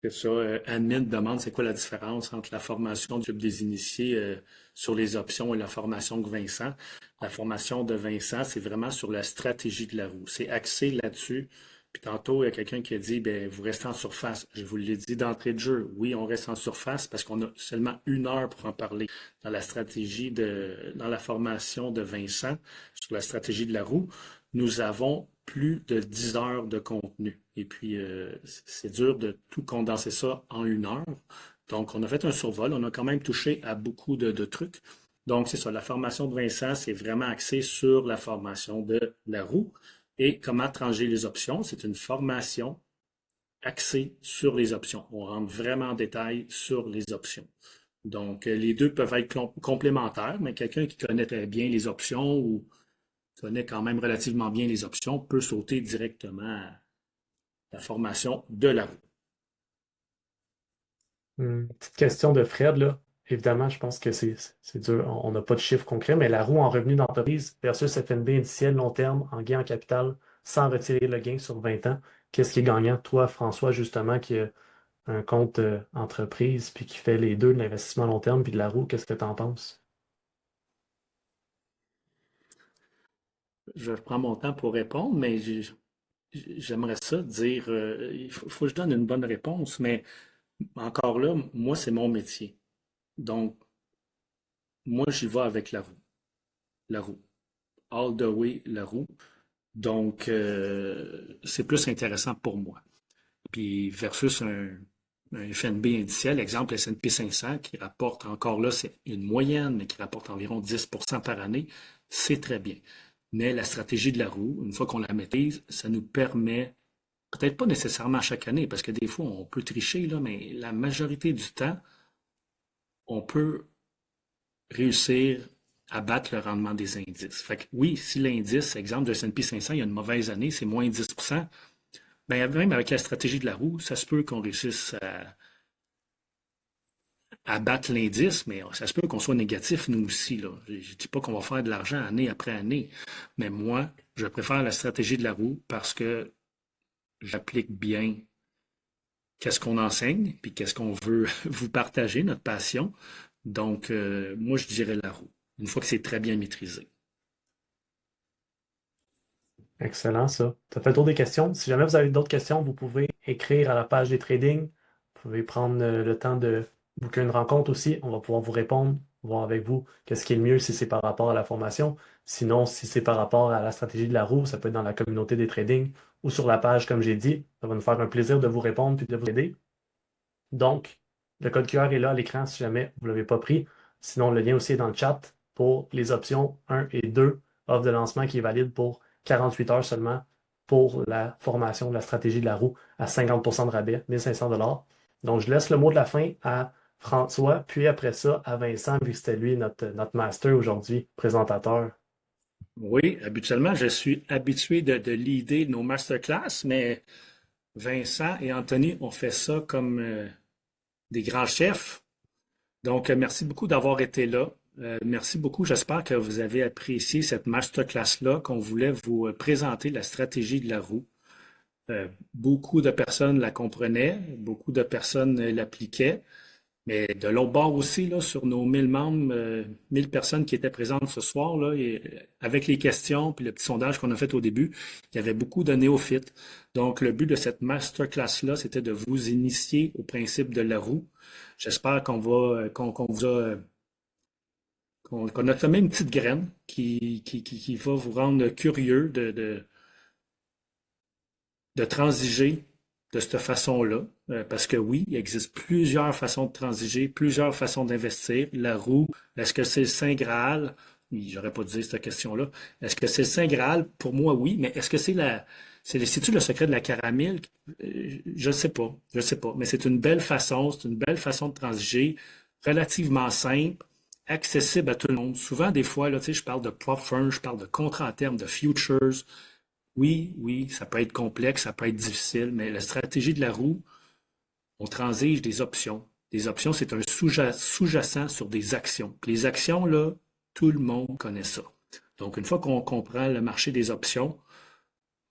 C'est ça. Admin demande c'est quoi la différence entre la formation du club des initiés sur les options et la formation de Vincent. La formation de Vincent, c'est vraiment sur la stratégie de la roue. C'est axé là-dessus. Puis tantôt, il y a quelqu'un qui a dit, ben, vous restez en surface. Je vous l'ai dit d'entrée de jeu. Oui, on reste en surface parce qu'on a seulement 1 heure pour en parler dans dans la formation de Vincent sur la stratégie de la roue. Nous avons plus de 10 heures de contenu. Et puis, c'est dur de tout condenser ça en 1 heure. Donc, on a fait un survol. On a quand même touché à beaucoup de trucs. Donc, c'est ça. La formation de Vincent, c'est vraiment axé sur la formation de la roue et comment trancher les options. C'est une formation axée sur les options. On rentre vraiment en détail sur les options. Donc, les deux peuvent être complémentaires, mais quelqu'un qui connaît très bien les options ou connaît quand même relativement bien les options peut sauter directement à la formation de la roue. Petite question de Fred, là. Évidemment, je pense que c'est dur. On n'a pas de chiffre concret, mais la roue en revenu d'entreprise versus FNB indiciel long terme en gain en capital sans retirer le gain sur 20 ans, qu'est-ce qui est gagnant? Toi, François, justement, qui a un compte entreprise puis qui fait les deux, de l'investissement long terme puis de la roue, qu'est-ce que tu en penses? Je prends mon temps pour répondre, mais j'aimerais ça dire, faut que je donne une bonne réponse, mais encore là, moi, c'est mon métier. Donc, moi, j'y vais avec la roue. La roue. All the way, la roue. Donc, c'est plus intéressant pour moi. Puis, versus un FNB indiciel, exemple S&P 500, qui rapporte encore là, c'est une moyenne, mais qui rapporte environ 10% par année, c'est très bien. Mais la stratégie de la roue, une fois qu'on la maîtrise, ça nous permet, peut-être pas nécessairement chaque année, parce que des fois, on peut tricher, là, mais la majorité du temps, on peut réussir à battre le rendement des indices. Fait que oui, si l'indice, exemple de S&P 500, il y a une mauvaise année, c'est moins 10%, ben même avec la stratégie de la roue, ça se peut qu'on réussisse à battre l'indice, mais ça se peut qu'on soit négatif, nous aussi. Là. Je ne dis pas qu'on va faire de l'argent année après année, mais moi, je préfère la stratégie de la roue parce que j'applique bien qu'est-ce qu'on enseigne, puis qu'est-ce qu'on veut vous partager, notre passion. Donc, moi, je dirais la roue, une fois que c'est très bien maîtrisé. Excellent, ça. Ça fait le tour des questions. Si jamais vous avez d'autres questions, vous pouvez écrire à la page des tradings. Vous pouvez prendre le temps de booker une rencontre aussi. On va pouvoir vous répondre, voir avec vous qu'est-ce qui est le mieux si c'est par rapport à la formation. Sinon, si c'est par rapport à la stratégie de la roue, ça peut être dans la communauté des tradings ou sur la page, comme j'ai dit. Ça va nous faire un plaisir de vous répondre puis de vous aider. Donc, le code QR est là à l'écran si jamais vous ne l'avez pas pris. Sinon, le lien aussi est dans le chat pour les options 1 et 2, offre de lancement qui est valide pour 48 heures seulement pour la formation de la stratégie de la roue à 50% de rabais, 1500 $. Donc, je laisse le mot de la fin à François, puis après ça, à Vincent, vu que c'était lui notre master aujourd'hui, présentateur. Oui, habituellement, je suis habitué de leader nos masterclass, mais Vincent et Anthony ont fait ça comme des grands chefs. Donc, merci beaucoup d'avoir été là. Merci beaucoup. J'espère que vous avez apprécié cette masterclass-là, qu'on voulait vous présenter la stratégie de la roue. Beaucoup de personnes la comprenaient, beaucoup de personnes l'appliquaient. Mais de l'autre bord aussi, là, sur nos 1000 membres, 1000 personnes qui étaient présentes ce soir, là, avec les questions puis le petit sondage qu'on a fait au début, il y avait beaucoup de néophytes. Donc, le but de cette masterclass-là, c'était de vous initier au principe de la roue. J'espère qu'on qu'on a semé une petite graine qui va vous rendre curieux de transiger de cette façon-là. Parce que oui, il existe plusieurs façons de transiger, plusieurs façons d'investir. La roue, est-ce que c'est le Saint Graal? Oui, j'aurais pas dû dire cette question-là. Est-ce que c'est le Saint Graal? Pour moi, oui, mais est-ce que c'est-tu le secret de la caramel? Je ne sais pas. Je sais pas. Mais c'est une belle façon, de transiger, relativement simple, accessible à tout le monde. Souvent, des fois, là, tu sais, je parle de prop firm, je parle de contrats en termes, de futures. Oui, oui, ça peut être complexe, ça peut être difficile, mais la stratégie de la roue, on transige des options. Des options, c'est un sous-jacent sur des actions. Puis les actions, là, tout le monde connaît ça. Donc, une fois qu'on comprend le marché des options,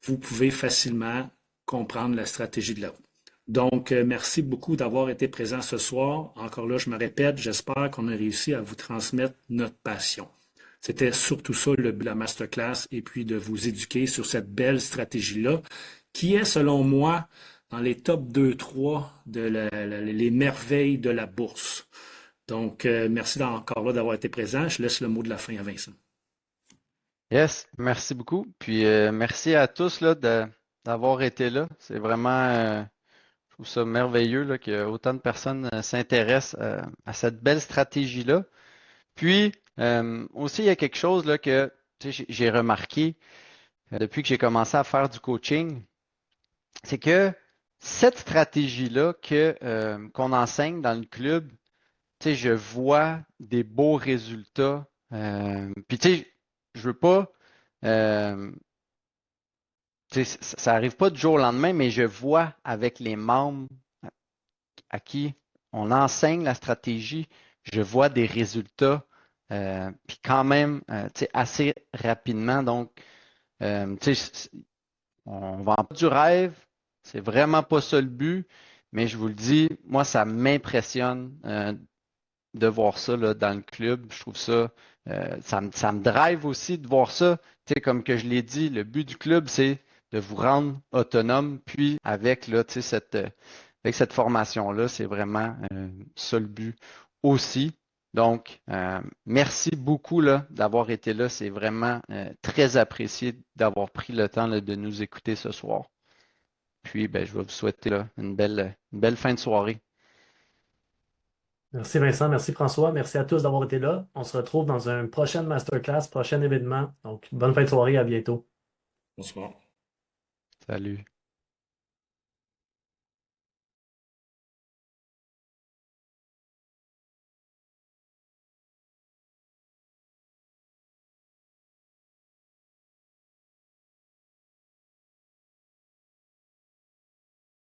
vous pouvez facilement comprendre la stratégie de la roue. Donc, merci beaucoup d'avoir été présent ce soir. Encore là, je me répète, j'espère qu'on a réussi à vous transmettre notre passion. C'était surtout ça le but de la masterclass et puis de vous éduquer sur cette belle stratégie-là qui est, selon moi, dans les top 2-3 les merveilles de la bourse. Donc, merci encore là d'avoir été présent. Je laisse le mot de la fin à Vincent. Yes, merci beaucoup. Puis merci à tous là, d'avoir été là. C'est vraiment, je trouve ça merveilleux là, que autant de personnes s'intéressent à cette belle stratégie-là. Puis aussi, il y a quelque chose là, que j'ai remarqué depuis que j'ai commencé à faire du coaching, c'est que cette stratégie-là qu'on enseigne dans le club, je vois des beaux résultats. Puis je veux pas, euh, ça arrive pas du jour au lendemain, mais je vois avec les membres à qui on enseigne la stratégie, je vois des résultats, puis quand même, assez rapidement. Donc, on vend pas du rêve, c'est vraiment pas ça le but, mais je vous le dis, moi, ça m'impressionne de voir ça là, dans le club. Je trouve ça, ça me drive aussi de voir ça. Comme que je l'ai dit, le but du club, c'est de vous rendre autonome. Puis avec là, avec cette formation-là, c'est vraiment ça le but aussi. Donc, merci beaucoup là, d'avoir été là. C'est vraiment très apprécié d'avoir pris le temps là, de nous écouter ce soir. Puis, ben, je vais vous souhaiter là, une belle fin de soirée. Merci Vincent, merci François, merci à tous d'avoir été là. On se retrouve dans un prochain masterclass, prochain événement. Donc, bonne fin de soirée, à bientôt. Bonsoir. Salut.